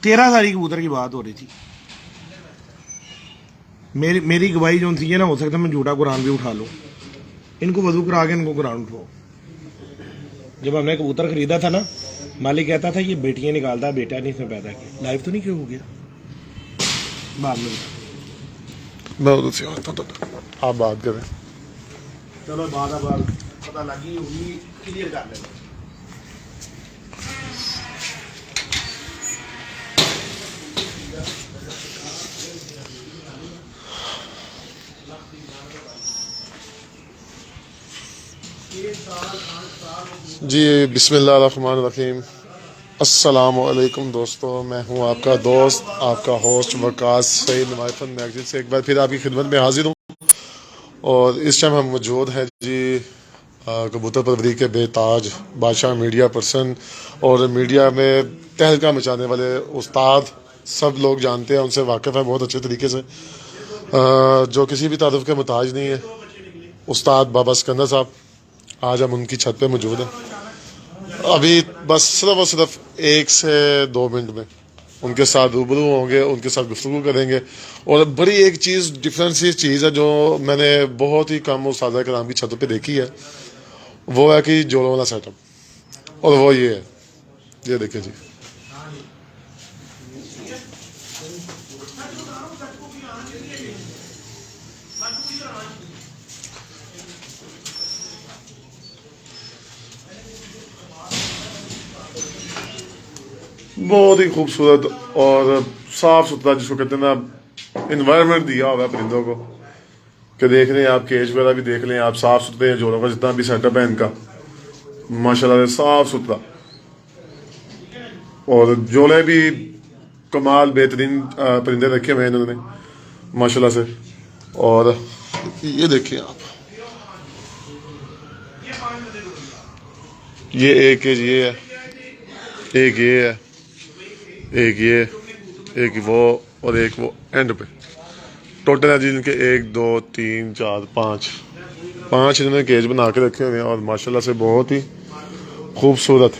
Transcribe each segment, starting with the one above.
13 तारीख कबूतर की बात हो रही थी। मेरी गवाही जो थी ना, हो सकता है मैं झूठा कुरान भी उठा लूँ। इनको वजू करा के इनको कुरान उठाओ। जब हमने कबूतर खरीदा था ना, मालिक कहता था ये बेटियां निकालता, बेटा नहीं इसने पैदा किया। लाइफ तो नहीं क्यों हो गया बाद में? आप बात करें। चलो बात पता लगी होगी, क्लियर कर लेंगे। जी बिस्मिल्लाहिर्रहमानिर्रहीम। अस्सलामु अलैकुम दोस्तों, मैं हूं आपका दोस्त, आपका होस्ट वकास सईद नुमाइफन मैगजीन से एक बार फिर आपकी खिदमत में हाजिर हूं। और इस टाइम हम मौजूद हैं जी कबूतर परवरी के बेताज बादशाह मीडिया पर्सन और मीडिया में तहलका मचाने वाले उस्ताद, सब लोग जानते हैं, उनसे वाकिफ़ है बहुत अच्छे तरीके से, जो किसी भी तारुफ के मुताज नहीं है, उस्ताद बाबा सिकंदर साहब। आज हम उनकी छत पे मौजूद हैं। अभी बस सिर्फ और सिर्फ 1 से 2 मिनट में उनके साथ रूबरू होंगे, उनके साथ गुफ्तगू करेंगे। और बड़ी एक चीज़, डिफरेंट सी चीज़ है जो मैंने बहुत ही कम उस्ताद कराम की छतों पे देखी है, वो है कि जोड़ों वाला सेटअप। और वो ये है, ये देखिए जी, बहुत ही खूबसूरत और साफ सुथरा, जिसको कहते हैं ना, इन्वायरमेंट दिया हुआ है परिंदों को कि देख लें आप, केज वगैरह भी देख लें आप, साफ सुथरे हैं जोड़ों का, जितना भी सेटअप है इनका माशाल्लाह से साफ सुथरा। और जोड़े भी कमाल बेहतरीन परिंदे रखे हुए हैं इन्होंने माशाल्लाह से। और ये देखिए आप, ये एक केज ये है, एक ये है, एक ये, एक वो, और एक वो एंड पे। टोटल है जी इनके 1 2 3 4 5 इन्होंने केज बना के रखे हुए हैं और माशाल्लाह से बहुत ही खूबसूरत।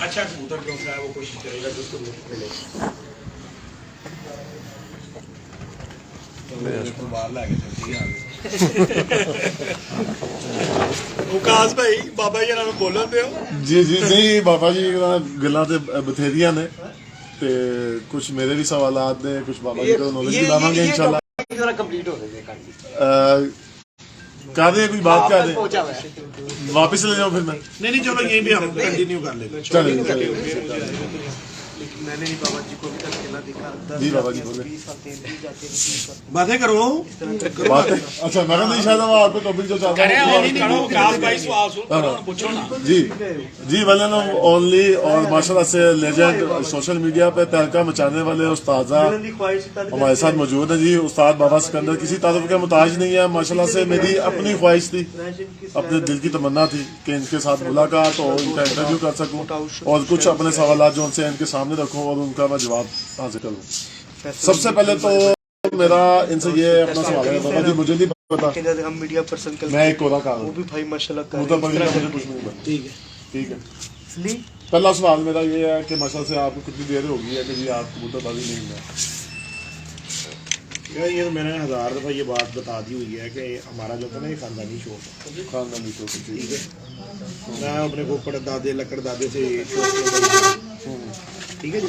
अच्छा कबूतर जो है वो कोशिश करेगा कि उसको मिले। बाहर ला विकास भाई बाबा जी नाल बोलन दे जी जी नहीं बाबा जी गल्लां ते बथेरियां ने ते कुछ मेरे भी सवालात ने, कुछ बाबा जी को नॉलेज दिलावांगे इंशाल्लाह। जरा कंप्लीट हो गए कर दे कोई बात कर दे, वापस ले जाओ फिर मैं। नहीं चलो यहीं भी हम कंटिन्यू कर लेते हैं। चलिए लेकिन मैंने भी बाबा जी को भी तक खेला देखा। जी बाबा जी बोले, बातें करो बातें। अच्छा मैं नहीं शायद आपको टॉपिक जो चाहता हूँ जी जी वलन ओनली। और माशाल्लाह से लेजेंड सोशल मीडिया पे तहलका मचाने वाले उस्ताद हमारे साथ मौजूद है जी। उस्ताद बाबा सिकंदर किसी तारुफ के मुताज नहीं है माशाल्लाह से। मेरी अपनी ख्वाहिश थी, अपने दिल की तमन्ना थी कि इनके साथ मुलाकात हो, इनका इंटरव्यू कर सकूं और कुछ अपने सवाल जो उनसे इनके सामने रखूं और उनका मैं जवाब हासिल करूं। सबसे पहले तो मेरा इनसे ये अपना सवाल है, बाबा जी मुझे नहीं पता, हम मीडिया पर्सन मैं एक कोरा वो भी भाई माशाल्लाह ठीक है। पहला सवाल मेरा ये है कि माशाल्लाह से आपको कितनी देर हो गई है कि जी आप कबूतरबाजी नहीं है? यार ये तो मैंने 1000 दफ़ा ये बात बता दी हुई है कि हमारा जो था ना, ये खानदानी शौक है। खानदानी शौक, ठीक है। मैं अपने को परदादे लकड़ दादे से ठीक है जी।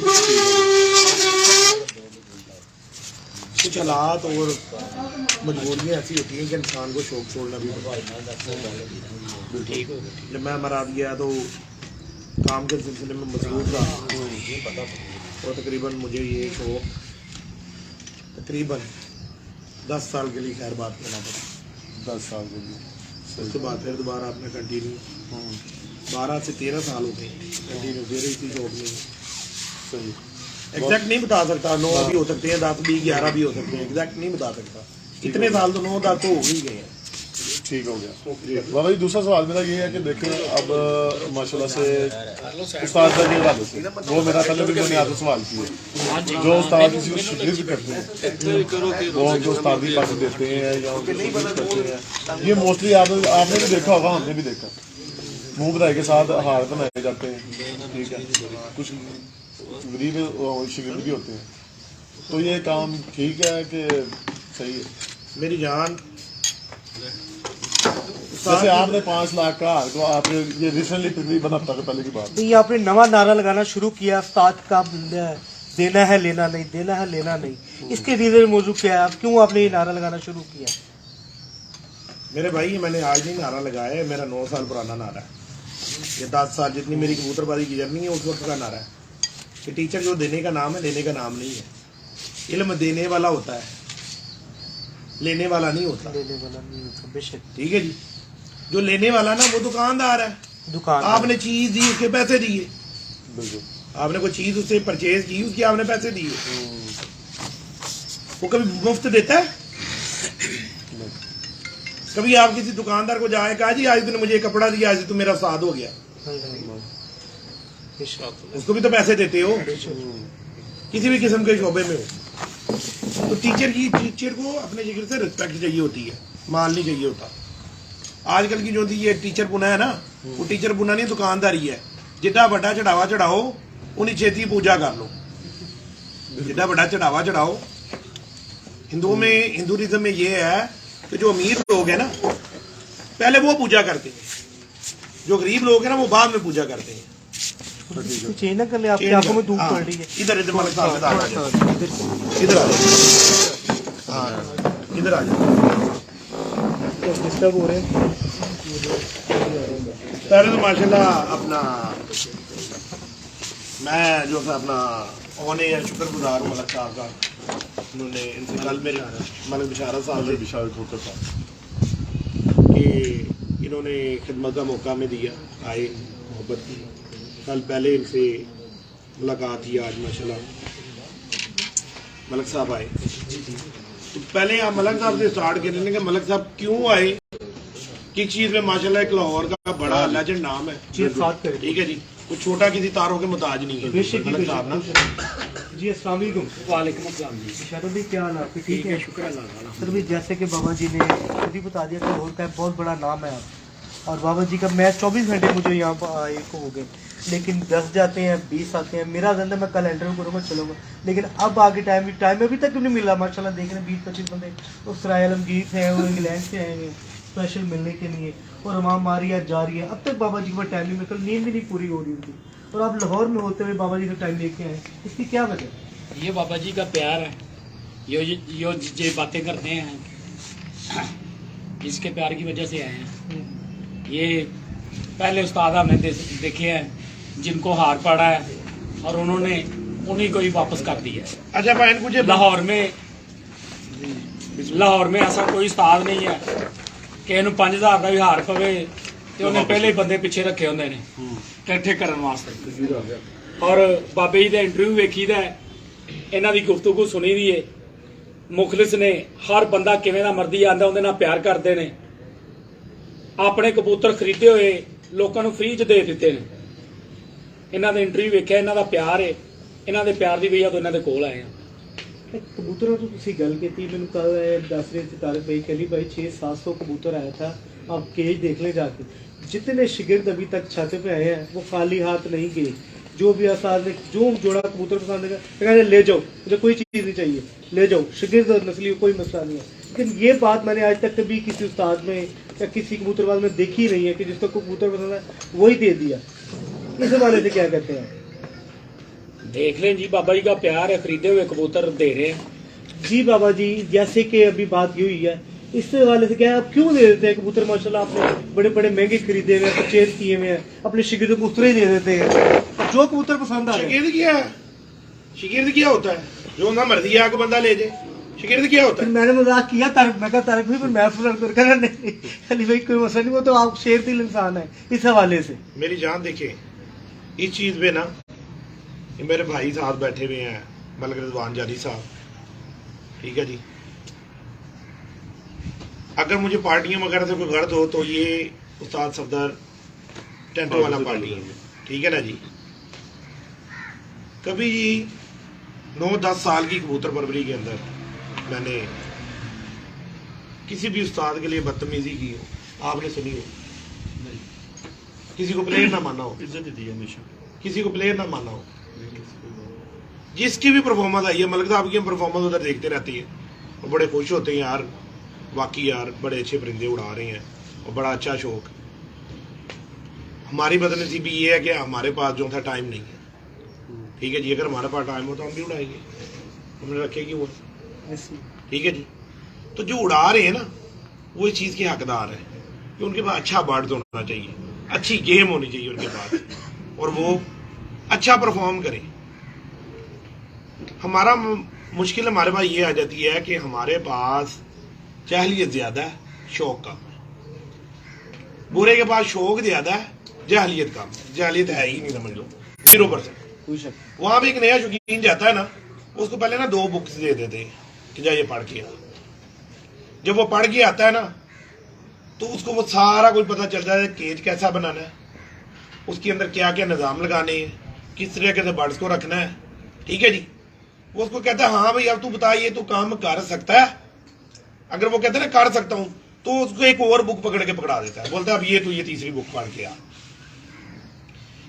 कुछ हालात और मजबूरियाँ ऐसी होती हैं कि इंसान को शौक छोड़ना भी ठीक हो। जब मैं मरा गया तो काम के सिलसिले में मसरूफ था और तकरीबन मुझे ये शौक तकरीबन 10 साल के लिए खैर बात करना पड़ा। 10 साल के लिए। उसके बाद फिर दोबारा आपने कंटिन्यू 12 से 13 साल हो गए कंटिन्यू, फिर इसी जॉब में। सही एग्जैक्ट नहीं बता सकता, 9 भी हो सकते हैं, 10 भी 11 भी हो सकते हैं, एग्जैक्ट नहीं बता सकता। इतने साल तो 9 10 तो हो ही गए हैं। ठीक हो गया। बाबा जी दूसरा सवाल मेरा ये है कि देखें अब माशाल्लाह से उस्ताद का ये हालत है, वो मेरा पहले भी मैंने आपसे सवाल किया, जो उस्ताद किसी को शिकस्त करते हैं वो उनको उस्तादी पास देते हैं या उनको शिकस्त करते हैं, ये मोस्टली आपने भी देखा होगा, हमने भी देखा, मुंह बधाई के साथ हार बनाए जाते हैं, ठीक है, कुछ गरीब शिकस्त भी होते हैं, तो ये काम ठीक है कि सही है? मेरी जान, जैसे आपने 5 लाख का तो आप ये रिसेंटली तकरीबन हफ्ता के पहले की बात है। ये आपने नवा नारा लगाना शुरू किया, उस्ताद का देना है लेना नहीं, देना है लेना नहीं, इसके रीजन मौजूद क्या है? आप क्यों आपने ये नारा लगाना शुरू किया? मेरे भाई मैंने आज नहीं नारा लगाया है, मेरा 9 साल पुराना नारा है, ये 10 साल जितनी मेरी कबूतरबाजी की जर्नी है उस वक्त का नारा है कि टीचर जो देने का नाम है लेने का नाम नहीं है। इल्म देने वाला होता है, लेने वाला नहीं होता। देने वाला नहीं होता, बेशक। ठीक है जी, जो लेने वाला ना वो दुकानदार है, दुकान आपने चीज दी उसके पैसे दिए, बिल्कुल, आपने कोई चीज उससे परचेज की उसके आपने पैसे दिए, वो कभी मुफ्त देता है? कभी आप किसी दुकानदार को जाए कहा जी आज तूने मुझे ये कपड़ा दिया, आज तू मेरा उस्ताद हो गया, उसको भी तो पैसे देते हो, किसी भी किस्म के शोबे में हो। तो टीचर को अपने जिक्र से रिस्पेक्ट चाहिए होती है, माल नहीं चाहिए होता। आजकल की जो थी ये टीचर पुना है ना, वो टीचर पुना नहीं दुकानदारी है, जितना बड़ा चढ़ावा चढ़ाओ उन्हीं छेती पूजा कर लो, जितना बड़ा चढ़ावा चढ़ाओ। हिंदुइज्म में ये है कि जो अमीर लोग हैं ना पहले वो पूजा करते हैं, जो गरीब लोग हैं ना वो बाद में पूजा करते हैं। चेंज ना कर ले, आपकी आंखों में धूप पड़ रही है। इधर इधर मलिक साहब आ जाओ, इधर आ जाओ, हाँ इधर आ जाओ, डिस्टर्ब हो रहे हैं। पहले तो माशाल्लाह अपना मैं जो है अपना होने या शुक्रगुजार हूँ मलिक साहब का, उन्होंने इनसे कल मेरे मलिक बिशारत साहब ने बिशारत होता था कि इन्होंने खिदमत का मौका में दिया, आए मोहब्बत की, कल पहले इनसे मुलाकात थी, आज माशाल्लाह मलिक साहब आए। तो पहले आप मलिक साहब से स्टार्ट करेंगे कि मलिक साहब क्यों आए, किस चीज़ में माशाल्लाह एक लाहौर का बड़ा लेजेंड नाम है, ठीक है जी, कुछ छोटा किसी तारों के मुताज नहीं है मलिक साहब ना। जी अस्सलाम वालेकुम। वालेकुम अस्सलाम जी। शरद भाई क्या हाल है आपके? ठीक है, शुक्र अल्लाह ताला। सर भाई जैसे कि बाबा जी ने खुद ही बता दिया कि लाहौर का बहुत बड़ा नाम है आप, और बाबा जी का मैच 24 घंटे मुझे यहाँ पर आए को हो गए, लेकिन 10 जाते हैं 20 आते हैं, मेरा धंधा मैं कल एंटर करूँगा चलूँगा, लेकिन अब आगे टाइम अभी तक नहीं मिला। माशाल्लाह देख रहे हैं 20-25 बंदे तो सराय आलमगीर से हैं, वो इंग्लैंड से आए हैं स्पेशल मिलने के लिए, और हमारा मारी आज जा रही है। अब तक बाबा जी के पास टाइम नहीं, मेरे को नींद भी नहीं पूरी हो रही उनकी, और आप लाहौर में होते हुए बाबा जी का टाइम लेके आए, इसकी क्या वजह? ये बाबा जी का प्यार है, यो जे बातें करते हैं इसके प्यार की वजह से आए हैं। ये पहले उस्ताद हमने देखे हैं जिनको हार पड़ा है और उन्होंने उन्हीं को ही वापस कर दिया है। अच्छा भाई कुछ लाहौर में ऐसा कोई उस्ताद नहीं है कि इन्हों 5000 का भी हार पवे तो उन्हें पहले ही बंदे पिछे रखे होंगे ने इकट्ठे करने वास्ते। और बाबे जी का इंटरव्यू वेखी दा इन्हों की गुफ्तगू सुनी दी है, मुखलिस ने, हर बंदा किवें दा मर्जी आंदा उहदे नाल प्यार करते हैं, अपने कबूतर खरीदे हुए लोगों को फ्री च दे दिते ने। इन्हों का इंटरव्यू वेख्या, इन्हों का प्यार है, इन्हों के प्यार की वजह तो इन्हों के कोल आए हैं। कबूतरों तो तुसी गल की मैंने कल दस रहे थे तारिक भाई, कहली भाई 600-700 कबूतर आया था, आप केज देख ले जाके, जितने शिगिर्द अभी तक छत पे आए हैं वो खाली हाथ नहीं गए। जो भी आसाद ने जो जोड़ा कबूतर पसंद है कहते ले जाओ, मुझे कोई चीज़ नहीं चाहिए, ले जाओ, शिगिर्द और नस्ली कोई मसला नहीं है। लेकिन ये बात मैंने आज तक कभी किसी उस्ताद में या किसी कबूतरबाज में देखी नहीं है कि जिसको कबूतर पसंद है वही दे दिया। इस हवाले से क्या कहते हैं? देख लें जी, बाबा जी का प्यार है, खरीदे हुए कबूतर दे रहे हैं। जी बाबा जी, जैसे कि अभी बात ये हुई है, इस हवाले से क्या है, आप क्यों दे देते हैं कबूतर? माशाल्लाह आपने बड़े बड़े महंगे खरीदे हुए हैं, परचेज किए हुए हैं, अपने शिगिर्द को उतरे दे देते हैं, जो कबूतर पसंद आ रहे हैं। शिगिर्द क्या होता है? जो ना मर्जी आके बंदा ले जाए। शिगिर्द क्या होता है? मैंने मजाक किया तारिक, मैं कहा तारिक भाई पर मैं फर्क कर रहा नहीं अली भाई कोई मसला नहीं, वो तो आप शेर दिल इंसान है। इस हवाले से मेरी जान देखे इस चीज पे ना, ये मेरे भाई साथ बैठे हुए हैं, मलिक रिजवान जारी साहब, ठीक है जी। अगर मुझे पार्टियां वगैरह से कोई गर्द हो तो ये उस्ताद सफदर टेंटो वाला पार्टी है, ठीक है ना जी। कभी जी 9-10 साल की कबूतर परवरी के अंदर मैंने किसी भी उस्ताद के लिए बदतमीजी की हो आपने सुनी हो? किसी को प्लेयर ना माना हो, इज्जत दी है हमेशा। किसी को प्लेयर ना माना हो। जिसकी भी परफॉर्मेंस आई है, मलिक साहब की परफॉर्मेंस उधर देखते रहती है और बड़े खुश होते हैं यार, वाकई यार बड़े अच्छे परिंदे उड़ा रहे हैं और बड़ा अच्छा शौक। हमारी बदनसीबी ये है कि हमारे पास जो था टाइम नहीं है, ठीक है जी। अगर हमारे पास टाइम हो तो हम भी उड़ाएंगे, हमने रखे क्यों है, ठीक है जी। तो जो उड़ा रहे हैं ना वो इस चीज़ के हकदार है कि उनके पास अच्छा बर्ड होना चाहिए, अच्छी गेम होनी चाहिए उनके पास और वो अच्छा परफॉर्म करें। हमारा मुश्किल हमारे पास ये आ जाती है कि हमारे पास जाहलियत ज्यादा है, शौक कम है। बुरे के पास शौक ज्यादा है, जाहलियत कम है। जाहलियत है ही नहीं, समझ लो 0%। वहां भी एक नया शौकीन जाता है ना, उसको पहले ना 2 बुक्स दे देते हैं कि जा ये पढ़ के आ। जब वो पढ़ के आता है ना तो उसको वो सारा कुछ पता चलता है, केज कैसा बनाना है, उसके अंदर क्या क्या निज़ाम लगाने हैं, किस तरीके से बर्ड्स को रखना है, ठीक है जी। वो उसको कहता है हाँ भाई अब तू बता ये तू काम कर सकता है। अगर वो कहता है ना कर सकता हूं तो उसको एक और बुक पकड़ के पकड़ा देता है, बोलता है अब ये तू ये तीसरी बुक पढ़ के आ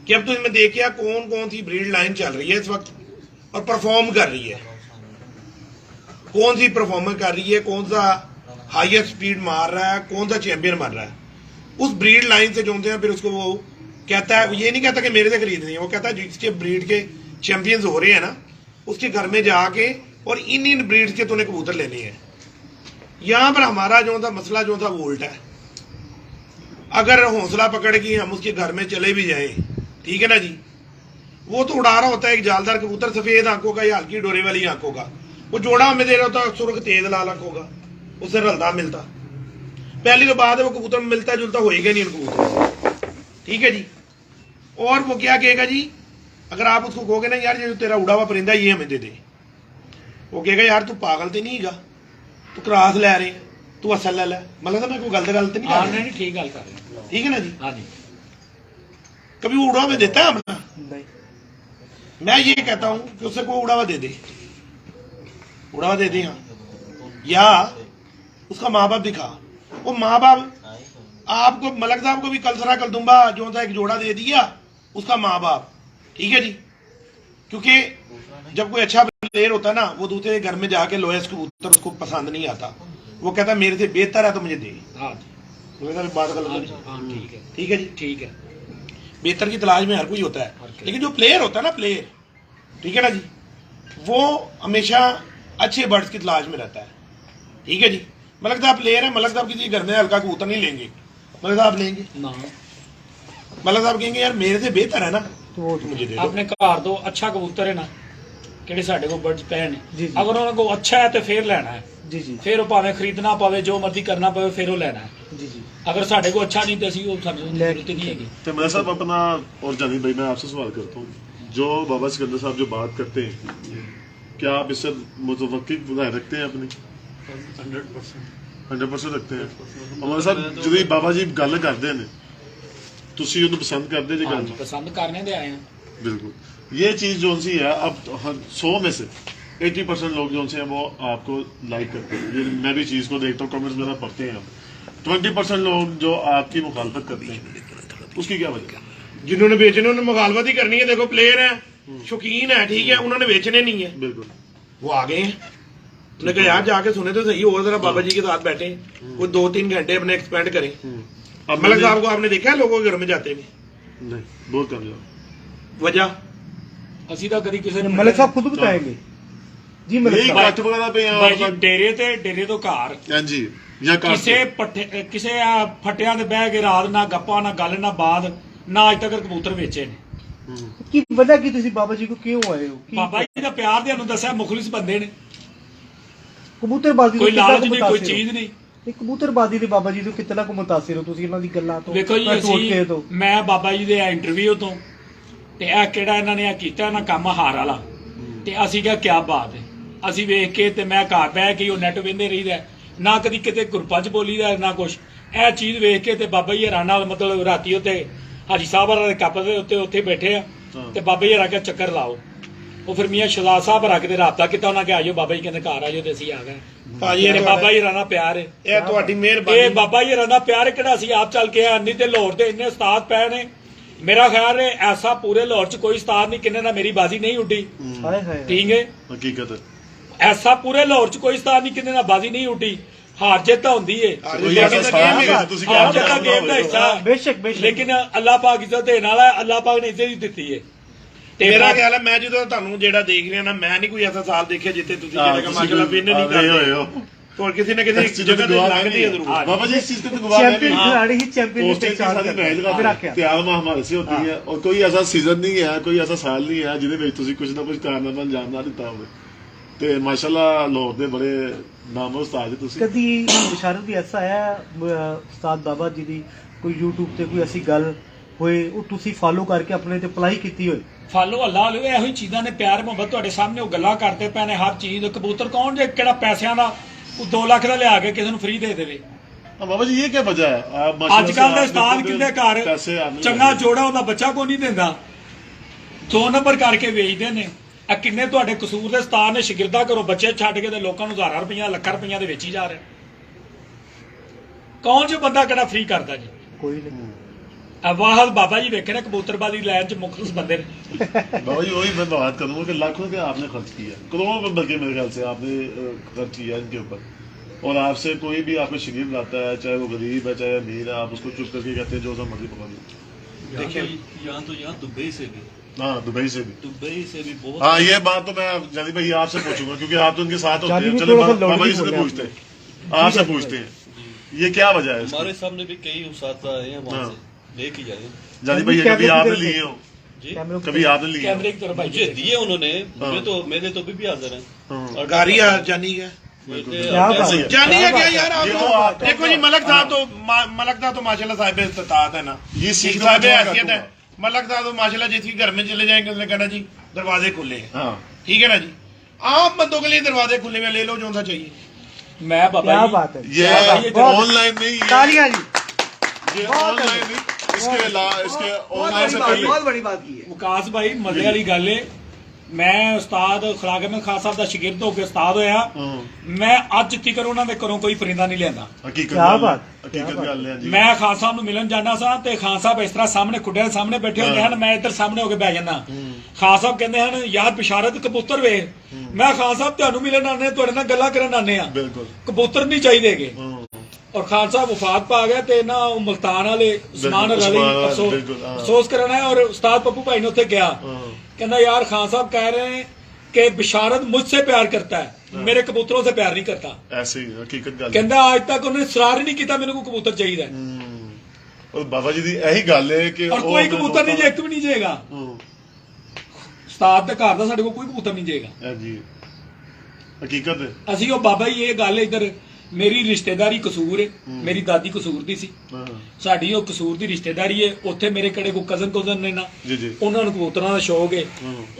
कि अब तू इनमें देखिए कौन कौन सी ब्रीड लाइन चल रही है इस वक्त और परफॉर्म कर रही है, कौन सी परफॉर्मेंस कर रही है, कौन सा हाईएस्ट स्पीड मार रहा है, कौन सा चैंपियन मार रहा है। उस ब्रीड लाइन से जोड़ते हैं, फिर उसको वो कहता है, ये नहीं कहता कि मेरे से खरीदनी है, वो कहता है जिसके ब्रीड के चैंपियंस हो रहे हैं ना उसके घर में जाके और इन ब्रीड्स के तूने कबूतर लेने हैं। यहां पर हमारा जो था मसला जो था वो उल्टा है। अगर हौसला पकड़ के हम उसके घर में चले भी जाए, ठीक है ना जी, वो तो उड़ा रहा होता है एक जालदार कबूतर सफेद आंखों का या हल्की डोरे वाली आंखों का, वो जोड़ा हमें दे रहा होता है सुर्ख तेज लाल आंखों का, उससे रलता मिलता। पहली तो बात है वो कबूतर मिलता जुलता होएगा नहीं उन कबूतर, ठीक है जी। और वो क्या कहेगा जी, अगर आप उसको कहोगे ना यार ये जो तेरा उड़ा हुआ परिंदा ये हमें दे दे, वो कहेगा यार तू पागल तो नहीं गा, तू क्रॉस ले रहे हैं, तू असल ले लै। मतलब मैं कोई गलत नहीं कर रहा, ठीक गल कर रहे हैं, ठीक है ना जी। हाँ जी। कभी उड़ा में देता है अपना? नहीं। मैं ये कहता हूं कि उससे कोई उड़ावा दे दे, उड़ावा दे दे, हाँ, या उसका माँ बाप दिखा। वो माँ बाप आपको मलक साहब को भी कलसरा कलदुम्बा जो था एक जोड़ा दे दिया, उसका माँ बाप, ठीक है जी। क्योंकि जब कोई अच्छा प्लेयर होता है ना वो दूसरे घर में जाके लोएस्ट कबूतर उसको पसंद नहीं आता, वो कहता मेरे से बेहतर है तो मुझे दे। हाँ बात गलत नहीं, ठीक है, ठीक है जी, ठीक है। बेहतर की तलाश में हर कोई होता है, लेकिन जो प्लेयर होता है ना प्लेयर, ठीक है ना जी, वो हमेशा अच्छे बर्ड्स की तलाश में रहता है, ठीक है जी। मलक साहब प्लेयर है, मलक साहब किसी घर में हल्का कबूतर नहीं लेंगे, मलक साहब लेंगे ना, मलक साहब कहेंगे यार मेरे से बेहतर है ना तो वो तो मुझे दे दो। अपने घर तो अच्छा कबूतर है ना ਕਿਹੜੇ ਸਾਡੇ ਕੋਲ ਬਰਡਸ ਪਏ ਨੇ, ਜੀ, ਜੀ। ਅਗਰ ਉਹਨਾਂ ਕੋਲ ਅੱਛਾ ਹੈ ਤੇ ਫੇਰ ਲੈਣਾ ਹੈ, जी जी ਫਿਰ ਉਹ ਭਾਵੇਂ ਖਰੀਦਣਾ ਪਵੇ ਜੋ ਮਰਜ਼ੀ ਕਰਨਾ ਪਵੇ ਫਿਰ ਉਹ ਲੈਣਾ ਹੈ। जी जी अगर साढ़े को अच्छा नहीं तो ਅਸੀਂ ਉਹ ਸਾਨੂੰ ਜ਼ਰੂਰਤ नहीं है। तो मैं साहब अपना और जानी भाई मैं आपसे सवाल करता हूँ, जो बाबा सिकंदर साहब जो बात करते हैं क्या आप इससे मुतवक्की बनाए रखते हैं अपनी? 100% रखते हैं। हमारे साथ जो बाबा जी गल करते हैं ਤੁਸੀਂ ਉਹਨੂੰ ਪਸੰਦ ਕਰਦੇ ਜੇ ਗੱਲ? पसंद करने दे आए हैं। बिल्कुल ये चीज जो सी है अब 100 में से 80% लोग जो से हैं वो आपको लाइक करते हैं, ये मैं भी चीज को देखता हूँ, कमेंट्स मेरा पढ़ते हैं। 20% लोग जो आपकी मुखालफत करते हैं, उसकी क्या वजह? जिन्होंने बेचने उन्होंने मुखालफत ही करनी है। देखो प्लेयर है, शौकीन है, ठीक है, उन्होंने बेचने नहीं है, बिल्कुल वो आ गए हैं। उन्होंने कहा यार जाके सुने तो सही, और जरा बाबा जी के साथ बैठे वो 2-3 घंटे अपने एक्सपेंड करें। अब मलक मैंने- साहब को आपने देखा है लोगों के घर में जाते हुए? नहीं बहुत कम जाओ। वजह ਅਸੀਂ ਤਾਂ ਕਦੀ ਕਿਸੇ ਨੂੰ मलिक साहब खुद बताएंगे जी। मलिक यही साहब बात वगैरह पे ਬਾਈ ਜੀ यहाँ ਡੇਰੇ ਤੋਂ ਘਰ हाँ जी या ਕਿਸੇ ਕਿਸੇ ਆ ਫੱਟਿਆਂ ਤੇ ਬਹਿ ਕੇ ਰਾਤ ਨਾ ਗੱਪਾਂ ਨਾ ਗੱਲ ਨਾ ਬਾਤ ਨਾ ਅੱਜ ਤੱਕ ਕਬੂਤਰ ਵੇਚੇ ਨੇ। की वजह की तुसी बाबा जी को क्यों आए हो कि ਬਾਬਾ ਜੀ ਦਾ ਪਿਆਰ ਤੁਹਾਨੂੰ ਦੱਸਿਆ, ਮੁਖਲਿਸ ਬੰਦੇ ਨੇ, कबूतरबाजी ਕੋਈ तो कितना ਲਾਲਚ को ਨਹੀਂ, ਕੋਈ मुतासिर हो? ਚੀਜ਼ ਨਹੀਂ। ਇਹ ਕਬੂਤਰਬਾਜ਼ੀ ਦੇ ਬਾਬਾ ਜੀ ਤੋਂ ਕਿੰਨਾ ਕੁ ਮੁਤਾਸਿਰ ਹੋ ਤੁਸੀਂ ਇਹਨਾਂ ਦੀ ਗੱਲਾਂ ਤੋਂ ਵੇਖੋ ਜੀ ਟੋਟਕੇ ਅਸੀਂ ਤੋਂ? ਮੈਂ ਬਾਬਾ ਜੀ ਦੇ ਇੰਟਰਵਿਊ ਤੋਂ ਤੇ ਇਹ ਕਿਹੜਾ ਇਹਨਾਂ ਨੇ ਇਹ ਕੀਤਾ ਨਾ ਕੰਮ ਹਾਰ ਵਾਲਾ, ਤੇ ਅਸੀਂ ਕਿਹਾ ਕਿਆ ਬਾਤ ਹੈ। ਅਸੀਂ ਵੇਖ ਕੇ ਤੇ ਮੈਂ ਘਰ ਬਹਿ ਕੇ ਉਹ ਨੈਟ ਵੇਂਦੇ ਰਹੀਦਾ, ਨਾ ਕਦੀ ਕਿਤੇ ਗੁਰਪੰਚ ਬੋਲੀ ਦਾ ਨਾ ਕੁਛ। ਇਹ ਚੀਜ਼ ਵੇਖ ਕੇ ਤੇ ਬਾਬਾ ਜੀ ਹਰਾਂ ਨਾਲ ਮਤਲਬ ਰਾਤੀ ਉੱਤੇ ਹਾਜੀ ਸਾਹਿਬ ਹੋਰਾਂ ਦੇ ਕੱਪ ਦੇ ਉੱਤੇ ਉੱਥੇ ਬੈਠੇ ਆ ਤੇ ਬਾਬਾ ਜੀ ਹਰਾਂ ਕੇ ਚੱਕਰ ਲਾਓ। ਉਹ ਫਿਰ ਮੀਆਂ ਸ਼ਹਜ਼ਾਦ ਸਾਹਿਬ ਰੱਖ ਕੇ ਰਾਬਤਾ ਕੀਤਾ, ਉਹਨਾਂ ਕੇ ਆਜੋ ਬਾਬਾ ਜੀ ਕਹਿੰਦੇ ਘਰ ਆਜੋ ਤੇ ਅਸੀਂ ਆ ਗਏ। ਭਾਜੀ ਇਹ ਬਾਬਾ ਜੀ ਹਰਾਂ ਦਾ ਪਿਆਰ ਹੈ, ਇਹ ਤੁਹਾਡੀ ਮਿਹਰਬਾਨੀ। ਇਹ ਬਾਬਾ ਜੀ ਹਰਾਂ ਦਾ ਪਿਆਰ ਹੈ, ਕਿਹੜਾ ਅਸੀਂ ਆਪ ਚੱਲ ਕੇ ਆ। ਨਹੀਂ ਤੇ ਲਾਹੌਰ ਦੇ ਇੰਨੇ ਉਸਤਾਦ ਪਏ ਨੇ, ਮੇਰਾ ਖਿਆਲ ਹੈ ਐਸਾ ਪੂਰੇ ਲਾਹੌਰ 'ਚ ਕੋਈ ਉਸਤਾਦ ਨਹੀਂ ਕਿੰਨੇ ਨਾਲ ਮੇਰੀ ਬਾਜ਼ੀ ਨਹੀਂ ਉੱਡੀ। ਹਾਏ ਹਾਏ ਠੀਕ ਹੈ, हकीकत है। ਐਸਾ ਪੂਰੇ ਲਾਹੌਰ 'ਚ ਕੋਈ ਉਸਤਾਦ ਨਹੀਂ ਕਿੰਨੇ ਨਾਲ ਬਾਜ਼ੀ ਨਹੀਂ ਉੱਡੀ। ਹਾਰ ਜਿੱਤ ਤਾਂ ਹੁੰਦੀ ਏ, कोई ऐसा सवाल नहीं है, तुसी क्या ਹਾਰ ਜਿੱਤ ਤਾਂ ਗੇਮ ਦਾ ਹਿੱਸਾ ਹੈ। ਬੇਸ਼ੱਕ ਬੇਸ਼ੱਕ ਲੇਕਿਨ ਅੱਲਾਹ ਪਾਕ ਇੱਜ਼ਤ ਦੇਣ ਵਾਲਾ ਹੈ, ਅੱਲਾਹ ਪਾਕ ਨੇ ਇੱਜ਼ਤ ਹੀ ਦਿੱਤੀ ਹੈ। ਤੇ ਮੇਰਾ ਖਿਆਲ ਹੈ ਮੈਂ ਜਦੋਂ ਤੁਹਾਨੂੰ ਜਿਹੜਾ ਦੇਖ ਰਿਹਾ ਨਾ, ਮੈਂ ਨਹੀਂ ਕੋਈ ਐਸਾ ਸਾਲ ਦੇਖਿਆ ਜਿੱਥੇ ਤੁਸੀਂ ਜਿਹੜਾ ਕਿ ਮਾਸ਼ਾਅੱਲਾ ਵਿਨ ਨਹੀਂ ਕਰਦੇ। ਹੋਰ ਕਿਸੇ ਨਾ ਕਿਸੇ ਜਗ੍ਹਾ ਤੇ ਲੱਗਦੀ है जरूर। बाबा जी इस चीज का तो गवाह है चैंपियन खिलाड़ी ही चैंपियन की पोस्टर की पहचान सारी करता है। महल मेरा का क्या त्याग हमारे से होती है और कोई ऐसा सीजन नहीं है, कोई ऐसा साल नहीं है ਜਿਹਦੇ ਵਿੱਚ ਤੁਸੀਂ ਕੁਝ ਨਾ ਕੁਝ ਕਾਰਨਾਮਾ ਅੰਜਾਮ ਨਾ ਦਿੱਤਾ ਹੋਵੇ। ਤੇ ਮਾਸ਼ਾਅੱਲਾ ਲਾਹੌਰ ਦੇ ਬੜੇ ਨਾਮੋ ਉਸਤਾਦ ਤੁਸੀਂ। ਕਦੀ ਬਿਸ਼ਾਰਤ ਵੀ ਐਸਾ ਹੈ ਉਸਤਾਦ ਬਾਬਾ ਜੀ ਦੀ ਕੋਈ YouTube ਤੇ ਕੋਈ ਐਸੀ ਗੱਲ ਹੋਏ ਉਹ ਤੁਸੀਂ ਫਾਲੋ ਕਰਕੇ ਆਪਣੇ ਤੇ ਅਪਲਾਈ ਕੀਤੀ ਹੋਏ? ਫਾਲੋ ਅੱਲਾਹ ਵਾਲੇ ਇਹੋ ਹੀ ਚੀਜ਼ਾਂ ਨੇ, ਪਿਆਰ ਮੁਹੱਬਤ ਤੁਹਾਡੇ ਸਾਹਮਣੇ ਉਹ ਗੱਲਾਂ ਕਰਦੇ ਪਏ ਨੇ ਹਰ ਚੀਜ਼। ਕਬੂਤਰ ਕੌਣ ਜੇ ਕਿਹੜਾ ਪੈਸਿਆਂ ਦਾ ਉਹ 2 ਲੱਖ ਦਾ ਲਿਆ ਕੇ ਕਿਸੇ ਨੂੰ ਫ੍ਰੀ ਦੇ ਦੇਵੇ। ਬਾਬਾ ਜੀ ਇਹ ਕੀ ਵਜ੍ਹਾ ਹੈ? आप माशाल्लाह ਅੱਜ ਕੱਲ ਦੇ से ਉਸਤਾਦ आपने ਕਿੰਦੇ पैसे ਘਰ आपने ਚੰਗਾ ਜੋੜਾ ਉਹਦਾ ਬੱਚਾ ਕੋਈ ਨਹੀਂ ਦਿੰਦਾ, 2 ਨੰਬਰ ਕਰਕੇ ਵੇਚਦੇ ਨੇ। ਆ ਕਿੰਨੇ ਤੁਹਾਡੇ ਕਸੂਰ ਦੇ ਉਸਤਾਦ ਨੇ ਸ਼ਾਗਿਰਦਾਂ ਘਰੋਂ ਬੱਚੇ ਛੱਡ ਕੇ ਤੇ ਲੋਕਾਂ ਨੂੰ ਹਜ਼ਾਰਾਂ ਰੁਪਈਆ ਲੱਖਾਂ ਰੁਪਈਆ ਦੇ ਵੇਚੀ ਜਾ ਰਿਹਾ। ਕੌਣ ਜੋ ਬੰਦਾ ਕਿਹੜਾ ਫ੍ਰੀ ਕਰਦਾ ਜੀ? ਕੋਈ ਨਹੀਂ। ਵਾਹਦ ਬਾਬਾ ਜੀ ਵੇਖੇ ਨੇ ਕਬੂਤਰਬਾਜ਼ੀ ਲਾਈਨ 'ਚ मुखलिस बंदे ने। बाबा जी वही मैं बात करूंगा कि लाखों रुपया आपने खर्च किया, करोड़ों रुपए बल्कि मेरे ख्याल से आपने खर्च किया इनके ऊपर। और आपसे कोई भी आपको शिगिर्द आता है, चाहे वो गरीब है चाहे अमीर है, आप उसको चुप करके कहते हैं जो सा मर्जी पकड़ लो। देखिए यहाँ तो यहाँ दुबई से भी हाँ दुबई से भी बहुत। हाँ ये बात तो मैं जानी भाई आपसे पूछूंगा क्योंकि आप तो उनके साथ होते जानी हैं। भी चलो थोड़ा सा बाबा लौड़ी जी से बोले तो पूछते हैं, आपसे पूछते हैं ये क्या वजह है इसकी? हमारे सामने भी कई उस्ताद आए हैं वहाँ हाँ। से लेके जाए जानी भाई ये कभी आपने लिए हो, जी, कैमरों कभी आपने लिए हो? कैमरे की तरफ भाई मुझे दिए उन्होंने, मुझे तो मेरे तो भी हाजिर हैं। हाँ। और गारिया जानी है क्या बात है? जानी है क्या यार ये आप तो आप- देखो जी मलक साहब तो मलक साहब तो माशाल्लाह साहिब इस्तात है ना, ये सीख एक साहिब तो मैं हैसियत है। करूंगा। मलक साहब तो माशाल्लाह जिसके घर में चले जाएंगे उसने कहना जी दरवाजे खुले हैं, हाँ ठीक है ना जी। आम बंदों के लिए दरवाजे खुले में ले लो जो सा चाहिए। मैं बाबा क्या जी बात है? ये बहुत- ऑनलाइन नहीं, तालियां जी। ये ऑनलाइन नहीं, इसके ऑनलाइन से पहले बहुत बड़ी बात की है। ਵਿਕਾਸ ਭਾਈ ਮਜ਼ੇ ਵਾਲੀ ਗੱਲ ਏ। ਮੈਂ ਉਸਤਾਦ ਖੁਰਾਕ ਅਹਿਮਦ ਖਾਨ ਸਾਹਿਬ ਦਾ ਸ਼ਾਗਿਰਦ ਹੋ ਕੇ ਉਸਤਾਦ ਹੋਇਆ। हाँ ਮੈਂ ਅੱਜ ਤੱਕ ਉਹਨਾਂ ਦੇ ਘਰੋਂ ਕੋਈ ਪਰਿੰਦਾ ਨਹੀਂ ਲਿਆਂਦਾ। हकीकत क्या गल- बात, हकीकत क्या गल है जी। ਮੈਂ ਖਾਨ ਸਾਹਿਬ ਨੂੰ ਮਿਲਣ ਜਾਂਦਾ ਸਾਂ ਤੇ ਖਾਨ ਸਾਹਿਬ ਇਸ ਤਰ੍ਹਾਂ ਸਾਹਮਣੇ ਖੁੱਡਿਆਂ ਦੇ ਸਾਹਮਣੇ ਬੈਠੇ ਹੁੰਦੇ ਹਨ, ਮੈਂ ਇੱਧਰ ਸਾਹਮਣੇ ਹੋ ਕੇ ਬਹਿ ਜਾਂਦਾ। ਖਾਨ ਸਾਹਿਬ ਕਹਿੰਦੇ ਹਨ ਯਾਰ ਬਿਸ਼ਾਰਤ ਕਬੂਤਰ ਵੇ। ਮੈਂ ਖਾਨ ਸਾਹਿਬ ਤੁਹਾਨੂੰ ਮਿਲਣ ਆਨੇ, ਤੁਹਾਡੇ ਨਾਲ ਗੱਲਾਂ ਕਰਨ ਆਨੇ ਆ, बिल्कुल ਕਬੂਤਰ ਨਹੀਂ ਚਾਹੀਦੇਗੇ। हाँ ਔਰ ਖਾਨ ਸਾਹਿਬ ਵਫਾਤ ਪਾ ਗਏ ਤੇ ਨਾ ਉਹ ਮੁਲਤਾਨ ਵਾਲੇ ਉਸਮਾਨ ਬਿਲਕੁਲ, ਅਲੀ ਉਸਮਾਨ ਵਾਲੇ, ਬਿਲकुल, हाँ। ਅਫਸੋਸ ਕਰਨਾ ਹੈ। ਔਰ ਉਸਤਾਦ ਪੱਪੂ ਭਾਈ ਨੇ ਉੱਥੇ ਗਿਆ, हाँ कहना यार खान साहब कह रहे हैं कि बिशारत मुझसे प्यार करता है, मेरे कबूतरों से प्यार नहीं करता। ऐसे ही हकीकत गल है। कहता आज तक उन्हें इसरार ही नहीं किया मेरे को कबूतर चाहिए। और बाबा जी दी यही गल है कि और कोई कबूतर नहीं जे, एक भी नहीं जाएगा। उस्ताद दे घर दा साडे को कोई कबूतर नहीं जाएगा। हां जी हकीकत है। ਅਸੀਂ ਉਹ ਬਾਬਾ ਜੀ ਇਹ ਗੱਲ ਇੱਧਰ ਮੇਰੀ ਰਿਸ਼ਤੇਦਾਰੀ ਕਸੂਰ ਹੈ, ਮੇਰੀ ਦਾਦੀ ਕਸੂਰ ਦੀ ਸੀ, हाँ ਸਾਡੀ ਉਹ ਕਸੂਰ ਦੀ ਰਿਸ਼ਤੇਦਾਰੀ ਹੈ। ਉੱਥੇ ਮੇਰੇ ਕਿਹੜੇ ਕੋ ਕਜ਼ਨ ਨੇ ਨਾ, जी जी ਉਹਨਾਂ ਨੂੰ ਕਬੂਤਰਾਂ ਦਾ ਸ਼ੌਕ ਹੈ।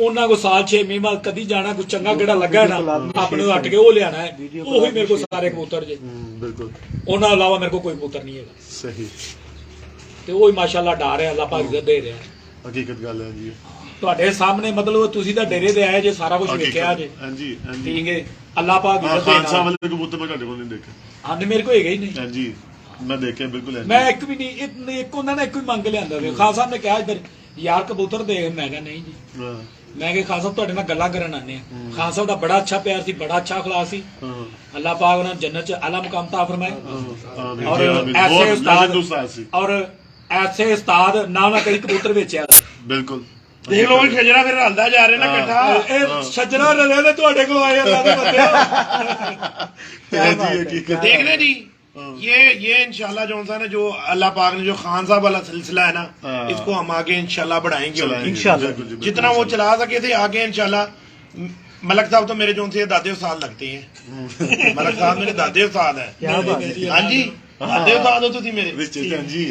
ਉਹਨਾਂ ਕੋ ਸਾਲ 6 ਮਹੀਨੇ ਬਾਅਦ ਕਦੀ ਜਾਣਾ, ਕੋਈ ਚੰਗਾ ਕਿਹੜਾ ਲੱਗਾ ਨਾ ਆਪਣੇ ਨੂੰ ਹਟ ਕੇ ਉਹ ਲਿਆਣਾ ਹੈ। ਉਹੀ ਮੇਰੇ ਕੋਲ ਸਾਰੇ ਕਬੂਤਰ ਜੇ, बिल्कुल ਉਹਨਾਂ ਤੋਂ ਇਲਾਵਾ ਮੇਰੇ ਕੋਲ ਕੋਈ ਕਬੂਤਰ ਨਹੀਂ ਹੈਗਾ। सही ਤੇ ਉਹ ਹੀ ਮਾਸ਼ਾਅੱਲਾ ਡਾਰ ਹੈ, ਅੱਲਾਹ ਪਾਕ ਇੱਜ਼ਤ ਦੇ ਰਿਹਾ ਹੈ। हकीकत गल है जी। ਤੁਹਾਡੇ ਸਾਹਮਣੇ ਮਤਲਬ ਤੁਸੀਂ ਤਾਂ ਡੇਰੇ ਦੇ ਆਏ ਜੇ, ਸਾਰਾ ਕੁਝ ਵੇਖਿਆ ਜੇ, हां जी हां जी ਠੀਕ ਹੈ। ਅੱਲਾਹ ਪਾਕ हाँ ਇੱਜ਼ਤ खान ਦੇ साहब ਰਿਹਾ। वाले कबूतर मैं ਤੁਹਾਡੇ ਕੋਲ ਨਹੀਂ ਦੇਖੇ। ਹਾਂ ਮੇਰੇ ਕੋਲ ਹੈਗਾ ਹੀ ਨਹੀਂ। हां जी मैं देखे बिल्कुल है। ਮੈਂ ਇੱਕ ਵੀ ਨਹੀਂ, ਇੱਕ ਉਹਨਾਂ ਨੇ ਇੱਕ ਹੀ ਮੰਗ ਲਿਆਂਦਾ ਵੇ। ਖਾਨ ਸਾਹਿਬ ਨੇ ਕਿਹਾ ਇੱਧਰ ਯਾਰ ਕਬੂਤਰ ਦੇਖ, ਮੈਂ ਕਿਹਾ ਨਹੀਂ ਜੀ। हां ਮੈਂ ਕਿਹਾ ਖਾਨ ਸਾਹਿਬ ਤੁਹਾਡੇ ਨਾਲ ਗੱਲਾਂ ਕਰਨ ਆਨੇ ਆ। ਖਾਨ ਸਾਹਿਬ ਦਾ ਬੜਾ ਅੱਛਾ ਪਿਆਰ ਸੀ, ਬੜਾ ਅੱਛਾ ਅਖਲਾਕ ਸੀ। हां ਅੱਲਾਹ ਪਾਕ ਉਹਨਾਂ ਨੂੰ ਜੰਨਤ ਚ ਆਲਾ ਮੁਕਾਮ ਤਾ ਫਰਮਾਏ। आमीन और जी आमीन। ऐसे बहुत उस्ताद लेजेंड उस्ताद सी और ऐसे उस्ताद ना ना कई कबूतर बेचे। बिल्कुल। ਦੇਖ ਲਓ ਵੀ ਖਜਰਾ ਫਿਰ ਹਲਦਾ ਜਾ ਰਹੇ ਨਾ ਇਕੱਠਾ। ਇਹ ਸੱਜਣਾ ਰਲੇ ਨੇ ਤੁਹਾਡੇ ਕੋਲ ਆਏ ਅੱਲਾਹ ਦੇ ਬੰਦੇ। हां जी हकीकत देख रहे जी ये इंशाल्लाह जो सा ना जो अल्लाह पाक ने जो खान साहब वाला सिलसिला है ना, हाँ। इसको हम आगे इंशाल्लाह बढ़ाएंगे। इंशाल्लाह। बिल्कुल जी, बिल्कुल। जितना वो चला सके थे आगे इंशाल्लाह। मलक साहब तो मेरे जो से दादे उस्ताद लगते हैं। मलक साहब मेरे दादे उस्ताद है। क्या बात है? हाँ जी दादे उस्ताद हो तुसी मेरे। रिश्ते हां जी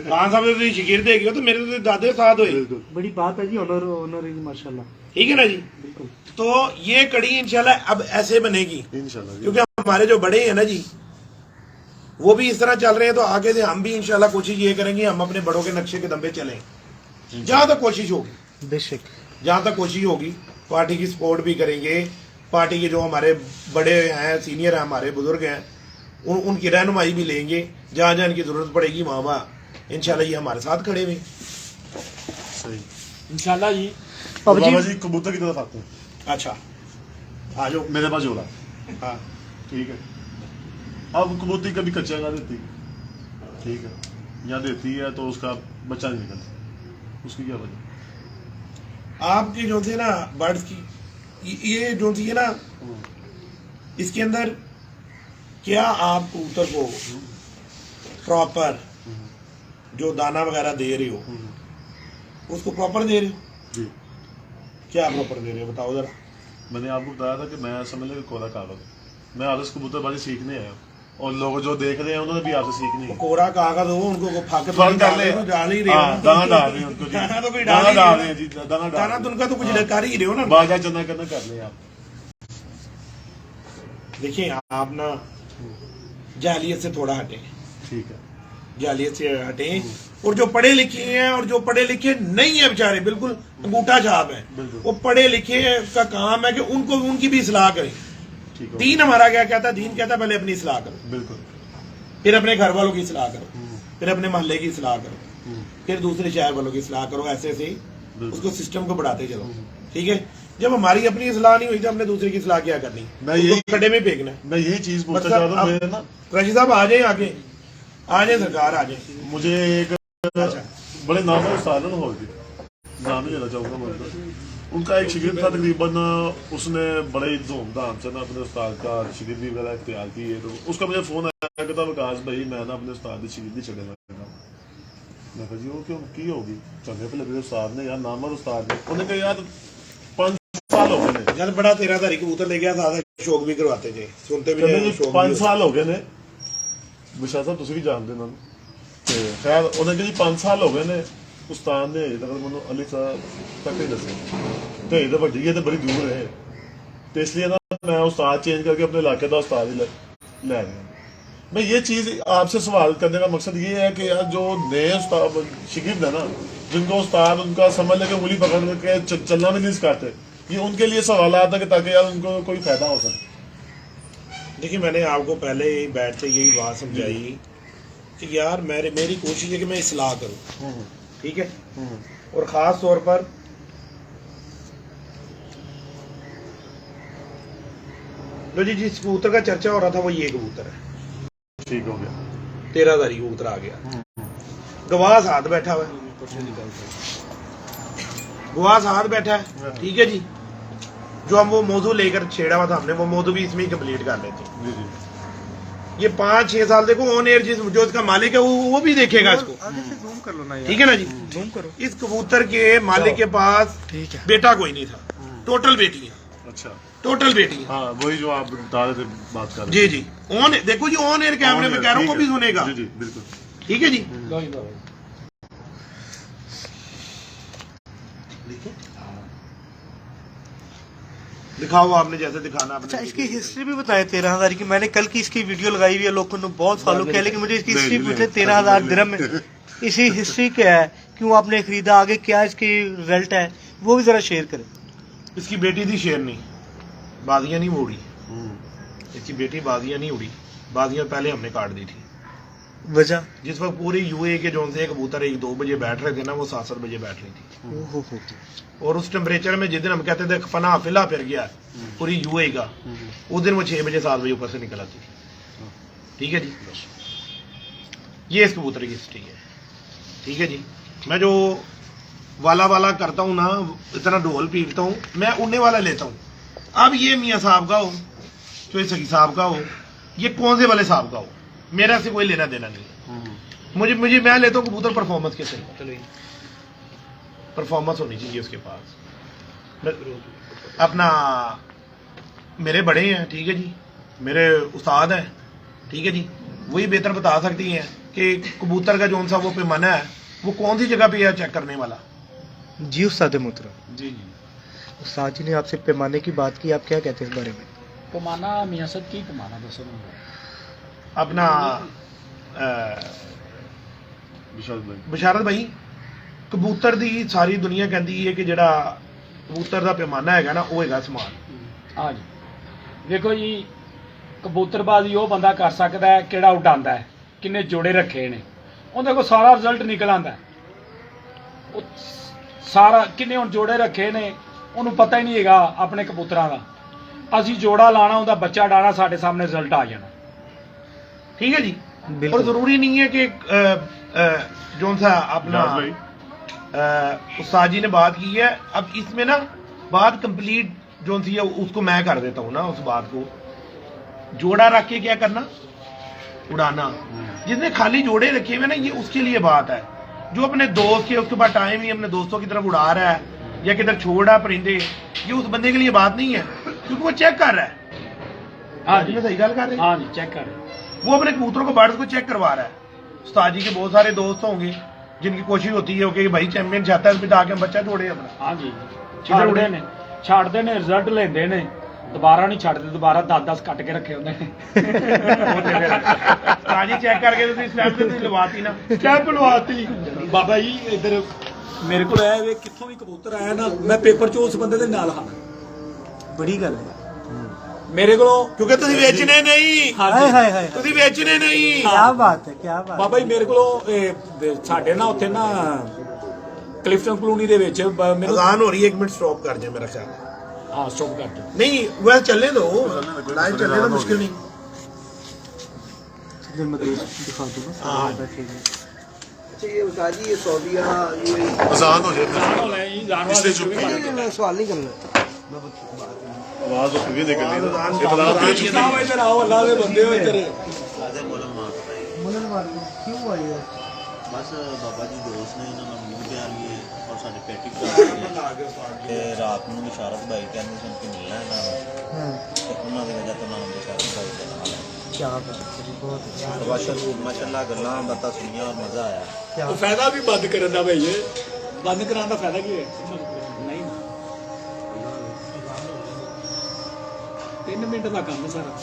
खान साहब तुसी शिगिर्द है तो मेरे तो दादे उस्ताद होए। बिल्कुल बड़ी बात है जी, ऑनर ऑनर माशाल्लाह। ठीक है ना जी। बिल्कुल। तो ये कड़ी इंशाल्लाह अब ऐसे बनेगी, इंशाल्लाह जी। क्योंकि हमारे जो बड़े हैं ना जी, वो भी इस तरह चल रहे हैं, तो आगे से हम भी इंशाल्लाह कोशिश ये करेंगे, हम अपने बड़ों के नक्शे के दम पे चलें जहां तक कोशिश होगी। बेशक जहां तक कोशिश होगी पार्टी की सपोर्ट भी करेंगे, पार्टी के जो हमारे बड़े हैं, सीनियर हैं, हमारे बुजुर्ग हैं, उनकी रहनुमाई भी लेंगे। जहां जहां इनकी जरूरत पड़ेगी वहां इंशाल्लाह ये हमारे साथ खड़े हुए। सही। इंशाल्लाह जी। बाबा बाबा जी जी कबूतर की तरफ आते हैं। अच्छा आ जाओ। मेरे पास जोड़ा हाँ ठीक है। अब कबूतरी कभी कच्चा ना देती, ठीक है, या देती है तो उसका बच्चा नहीं निकलता, उसकी क्या वजह? आपकी जो थी ना बर्ड्स की ये जो थी ना, इसके अंदर क्या आप कबूतर को प्रॉपर जो दाना वगैरह दे रहे हो उसको प्रॉपर दे रहे हो? जी क्या प्रॉपर दे रहे हो बताओ जरा। मैंने आपको बताया था कि मैं समझ लें कोरा कागज, मैं आपसे कबूतरबाजी सीखने आया हूँ, और लोग जो देख रहे हैं उन्होंने भी आपसे सीखनी है। कोरा कागज हो उनको फाके फन कर ले, तो डाल ही रहे हो। हाँ, दाना डाल रहे हैं उनको जी। दाना तो कोई दाना डाल डाल ही रहे हैं रहे जी, हो। दाना डाल दाना रहे तो हैं। उनका तो कुछ कर ही रहे हो ना। बाजा चना करना कर ले आप। देखिए आप ना जालियत से थोड़ा हटे, ठीक है। जालियत से हटे, और जो पढ़े लिखे हैं और जो पढ़े लिखे नहीं है बेचारे बिल्कुल अंगूठा छाप है, बिल्कुल। वो पढ़े लिखे का काम है कि उनको उनकी भी इस्लाह करें। ठीक है, दीन हमारा क्या कहता है? दीन कहता है पहले अपनी इस्लाह करो, बिल्कुल। फिर अपने घर वालों की इस्लाह करो, फिर अपने मोहल्ले की इस्लाह करो, फिर दूसरे शहर वालों की इस्लाह करो। ऐसे ऐसे ही उसको सिस्टम को बढ़ाते चलो, ठीक है। जब हमारी अपनी इस्लाह नहीं हुई तो हमने दूसरे की इस्लाह क्या करनी? मैं उसको यही- खड्डे में फेंकना है। मैं यही चीज पूछना मतलब चाहता हूँ। अब- मैं ना, रशीद साहब आ जाए, आगे आ जाए, सरकार आ जाए। मुझे एक बड़े नाम है उस्ताद है लाहौर के, नाम नहीं लेना चाहूंगा मतलब, उनका एक शिगिर्द था तकरीबन, उसने बड़े धूमधाम से ना अपने उस्ताद का शिगिर्दी वगैरह इख्तियार की है, तो उसका मुझे फोन आया कि विकास भाई मैं ना अपने उस्ताद की शिगिर्दी छड़े लगा। मैं कहा जी वो क्यों की होगी? चंगे पे लगे उस्ताद ने यार, नामवर उस्ताद ने। उन्होंने कहा यार 5 साल हो गए ने, जब बड़ा 13 तारीख कबूतर ले गया था, शौक भी करवाते थे, सुनते भी ਕਹਿੰਦੇ नहीं, ਜੀ शौक 5 भी ਸਾਲ ਹੋ ਗਏ ਨੇ, ਵਿਸ਼ਾ ਸਾਹਿਬ ਤੁਸੀਂ ਵੀ ਜਾਣਦੇ ਉਹਨਾਂ ਨੂੰ, ਤੇ ਖੈਰ ਉਹਨਾਂ ਕਹਿੰਦੇ 5 ਸਾਲ ਹੋ ਗਏ ਨੇ, ਉਸਤਾਦ ਨੇ ਅਜੇ ਤੱਕ ਮੈਨੂੰ ਅਲੀ ਸਾਹਿਬ ਤੱਕ ਨਹੀਂ ਦੱਸਿਆ, ਤੇ ਇਹ ਤਾਂ ਵੱਡੀ ਹੈ ਤੇ ਬੜੀ ਦੂਰ ਹੈ, ਤੇ ਇਸ ਲਈ ਨਾ मैं उस्ताद चेंज करके अपने इलाके का उस्ताद ही ले रहा। मैं ये चीज़ आपसे सवाल करने का मकसद ये है कि यार जो नए उस्ताद शिगिर्द है ना, जिनको उस्ताद उनका समझ लेके उंगली पकड़ के चलना भी नहीं सिखाते, ये उनके लिए सवाल आता है कि ताकि यार उनको कोई फायदा हो सके। देखिए मैंने आपको पहले ही बैठ से यही बात समझाई कि यार मेरी कोशिश है कि मैं इस्लाह करूं, ठीक है, और ख़ास तौर पर लो जी जिस कबूतर का चर्चा हो रहा था वो ये कबूतर है, ठीक हो गया। 13 तारीख कबूतर आ गया, गवाह साथ बैठा हुआ है, गवाह साथ बैठा है, ठीक है जी। जो हम वो मौजू लेकर छेड़ा हुआ था हमने, वो मौजू भी इसमें ही कंप्लीट कर लेते हैं। जी जी, ये 5-6 साल देखो ऑन एयर जो इसका मालिक है वो भी देखेगा इसको, आगे से जूम कर लो ना यार, ठीक है ना जी। जूम करो। इस कबूतर के मालिक के पास ठीक है। बेटा कोई नहीं था, टोटल बेटियां, अच्छा, टोटल बेटियां। हाँ वही जो आप बता रहे थे, बात कर रहे जी थे। जी ऑन देखो जी, ऑन एयर कैमरे में कह रहा हूँ, वो भी सुनेगा, जी जी बिल्कुल। ठीक है जी। दिखाओ आपने जैसे दिखाना आपने। अच्छा इसकी हिस्ट्री भी बताए 13,000 की। मैंने कल की इसकी वीडियो लगाई हुई है, लोगों ने बहुत फॉलो किया, लेकिन मुझे इसकी हिस्ट्री पूछे 13,000 दिरहम में इसकी हिस्ट्री क्या है, क्यों आपने खरीदा, आगे क्या इसकी रिजल्ट है, वो भी जरा शेयर करें। इसकी बेटी थी शेरनी, बाजियां नहीं उड़ी, इसकी बेटी बाजियां नहीं उड़ी, बाजियां पहले हमने काट दी थी। वजह जिस वक्त पूरी यूए के जोन से कबूतर 1-2 बजे बैठ रहे थे ना, वो 7-7 बजे बैठ रही थी, ओहो, और उस टेम्परेचर में जिस दिन हम कहते थे फना फिला फिर गया पूरी यूए का, उस दिन वो 6 बजे 7 बजे ऊपर से निकल आती थी, ठीक है जी। ये इस कबूतर की हिस्ट्री है, ठीक है जी। मैं जो वाला करता हूँ ना, इतना ढोल पीटता हूँ, मैं उड़ने वाला लेता हूँ। अब ये मियाँ साहब का हो, तो सखी साहब का हो, ये कौन से वाले साहब का हो, मेरा से कोई लेना देना नहीं। मुझे मैं लेता हूँ कबूतर परफॉर्मेंस के सही, परफॉर्मेंस होनी चाहिए उसके पास। अपना मेरे बड़े हैं, ठीक है जी, मेरे उस्ताद हैं, ठीक है जी, वही बेहतर बता सकती हैं कि कबूतर का जो सा वो पैमाना है वो कौन सी जगह पे है चेक करने वाला। जी उस्ताद मोहतरम, जी जी, उस्ताद जी ने आपसे पैमाने की बात की, आप क्या कहते हैं इस बारे में? पैमाना मियाँ साहब की पैमाना दसो। अपना विशाल भाई ਬਸ਼ਾਰਤ ਭਾਈ ਕਬੂਤਰ ਦੀ ਸਾਰੀ ਦੁਨੀਆ ਕਹਿੰਦੀ ਹੈ ਕਿ ਜਿਹੜਾ ਕਬੂਤਰ ਦਾ ਪੈਮਾਨਾ ਹੈਗਾ ਨਾ ਉਹ ਹੈਗਾ ਸਮਾਨ। ਹਾਂਜੀ ਵੇਖੋ ਜੀ ਕਬੂਤਰਬਾਜ਼ੀ ਉਹ ਬੰਦਾ ਕਰ ਸਕਦਾ ਹੈ ਕਿਹੜਾ ਉਡਾਉਂਦਾ ਹੈ, ਕਿੰਨੇ ਜੋੜੇ ਰੱਖੇ ਨੇ, ਉਹਦੇ ਕੋਲ ਸਾਰਾ ਰਿਜ਼ਲਟ ਨਿਕਲ ਆਉਂਦਾ। ਉਹ ਸਾਰਾ ਕਿੰਨੇ ਹੁਣ ਜੋੜੇ ਰੱਖੇ ਨੇ ਉਹਨੂੰ ਪਤਾ ਹੀ ਨਹੀਂ ਹੈਗਾ ਆਪਣੇ ਕਬੂਤਰਾਂ ਦਾ। ਅਸੀਂ ਜੋੜਾ ਲਾਣਾ ਉਹਦਾ ਬੱਚਾ ਡਾਣਾ ਸਾਡੇ ਸਾਹਮਣੇ ਰਿਜ਼ਲਟ ਆ ਜਾਣਾ। ठीक है जी। और जरूरी नहीं है कि जो सा अपना विशाल भाई उस्ताद जी ने बात की है, अब इसमें ना बात कंप्लीट जो सी है उसको मैं कर देता हूँ ना, उस बात को जोड़ा रख के क्या करना, उड़ाना। जिसने खाली जोड़े रखे हुए ना ये उसके लिए बात है। जो अपने दोस्त के उसके बाद टाइम ही अपने दोस्तों की तरफ उड़ा रहा है या किधर छोड़ रहा है परिंदे, ये उस बंदे के लिए बात नहीं है क्योंकि वो चेक कर रहा है। हाँ मैं सही गल कर रहे हैं? हाँ जी चेक कर। वो अपने कबूतरों को बर्ड्स को चेक करवा रहा है। उस्ताद जी के बहुत सारे दोस्त होंगे जिनकी कोशिश होती है कि भाई चैंपियन चाहता है बिठा के हम बच्चा छोड़े अपना। हाँ जी ਛੱਡਦੇ ਨੇ ਰਿਜ਼ਲਟ ਲੈਂਦੇ ਨੇ, ਦੁਬਾਰਾ ਨਹੀਂ ਛੱਡਦੇ, ਦੁਬਾਰਾ 10-10 ਕੱਟ ਕੇ ਰੱਖੇ ਹੁੰਦੇ ਨੇ। ਉਸਤਾਦ ਜੀ ਚੈੱਕ ਕਰਕੇ ਤੁਸੀਂ ਸਟੈਂਪ ਤੇ ਤੁਸੀਂ ਲਵਾਤੀ ਨਾ, ਸਟੈਂਪ ਲਵਾਤੀ। ਬਾਬਾ ਜੀ ਇੱਧਰ ਮੇਰੇ ਕੋਲ ਆਇਆ ਵੇ, ਕਿੱਥੋਂ ਵੀ ਕਬੂਤਰ ਆਇਆ ਨਾ ਮੈਂ ਪੇਪਰ 'ਚ ਉਸ ਬੰਦੇ ਦੇ ਨਾਲ ਹਾਂ। बड़ी गल है। ਮੇਰੇ ਕੋਲੋਂ ਕਿਉਂਕਿ ਤੁਸੀਂ ਵੇਚਣੇ ਨਹੀਂ, हाय हाय हाय ਤੁਸੀਂ ਵੇਚਣੇ ਨਹੀਂ। क्या बात है, क्या बात है। ਬਾਬਾ ਜੀ ਮੇਰੇ ਕੋਲੋਂ ਸਾਡੇ ਨਾ ਉੱਥੇ ਨਾ ਕਲਿਫਟਨ ਕਲੋਨੀ ਦੇ ਵਿੱਚ ਮੈਨੂੰ ਅਜ਼ਾਨ ਹੋ ਰਹੀ ਹੈ, 1 ਮਿੰਟ ਸਟਾਪ ਕਰ ਜਾ ਮੇਰਾ ਖਿਆਲ। ਹਾਂ ਸਟਾਪ ਕਰ ਦਿਓ। ਨਹੀਂ ਵੈਸੇ ਚੱਲने दो, लाइव चलने तो मुश्किल नहीं। इधर मैं दिखा दूंगा। हाँ। बैठे हुए। अच्छा ये बता जी, ये सऊदीया ये आजान हो जाए ਜਾਨ ਹੋ ਲੈ ਜੀ, ਜਾਨ इसलिए ਵਾਸਤੇ चुप ਵੀ कर। नहीं, मैं सवाल नहीं करना। आवाज तो फिर निकल रही है। ये बता दो चुप ਸਾਹਿਬ ਇੱਧਰ ਆਓ, ਅੱਲਾ ਦੇ ਬੰਦੇ ਹੋ ਇੱਧਰ। मुनल मार दो। क्यों आई है? ਬਸ ਬਾਬਾ ਜੀ ਦੋਸਤ ਨੇ ਇਹਨਾਂ ਨਾਲ ਮੂੰਹ ਪਿਆਰ ਵੀ ਔਰ ਸਾਡੇ ਪੈਟੀ ਕਰਾ ਤੇ ਰਾਤ ਨੂੰ ਇਸ਼ਾਰਤ ਭਾਈ ਕਹਿੰਦੇ ਸਨ ਕਿ ਮਿਲਣਾ ਇਹਨਾਂ ਨੂੰ हाँ। ਤੇ ਉਹਨਾਂ ਦੀ ਵਜ੍ਹਾ ਤੋਂ ਨਾਮ ਇਸ਼ਾਰਤ ਭਾਈ ਦੇ ਨਾਲ ਹੈ। क्या बात है, बहुत अच्छा। ਮਾਸ਼ਾਅੱਲਾ ਗੱਲਾਂ ਬਾਤਾਂ ਸੁਣੀਆਂ ਔਰ ਮਜ਼ਾ ਆਇਆ। क्या ਉਹ ਫਾਇਦਾ ਵੀ ਬੰਦ ਕਰਨ ਦਾ ਭਾਈ, ਬੰਦ ਕਰਾਉਣ ਦਾ ਫਾਇਦਾ ਕੀ ਹੈ? ਨਹੀਂ 3 ਮਿੰਟ ਦਾ ਕੰਮ ਹੈ ਸਾਰਾ।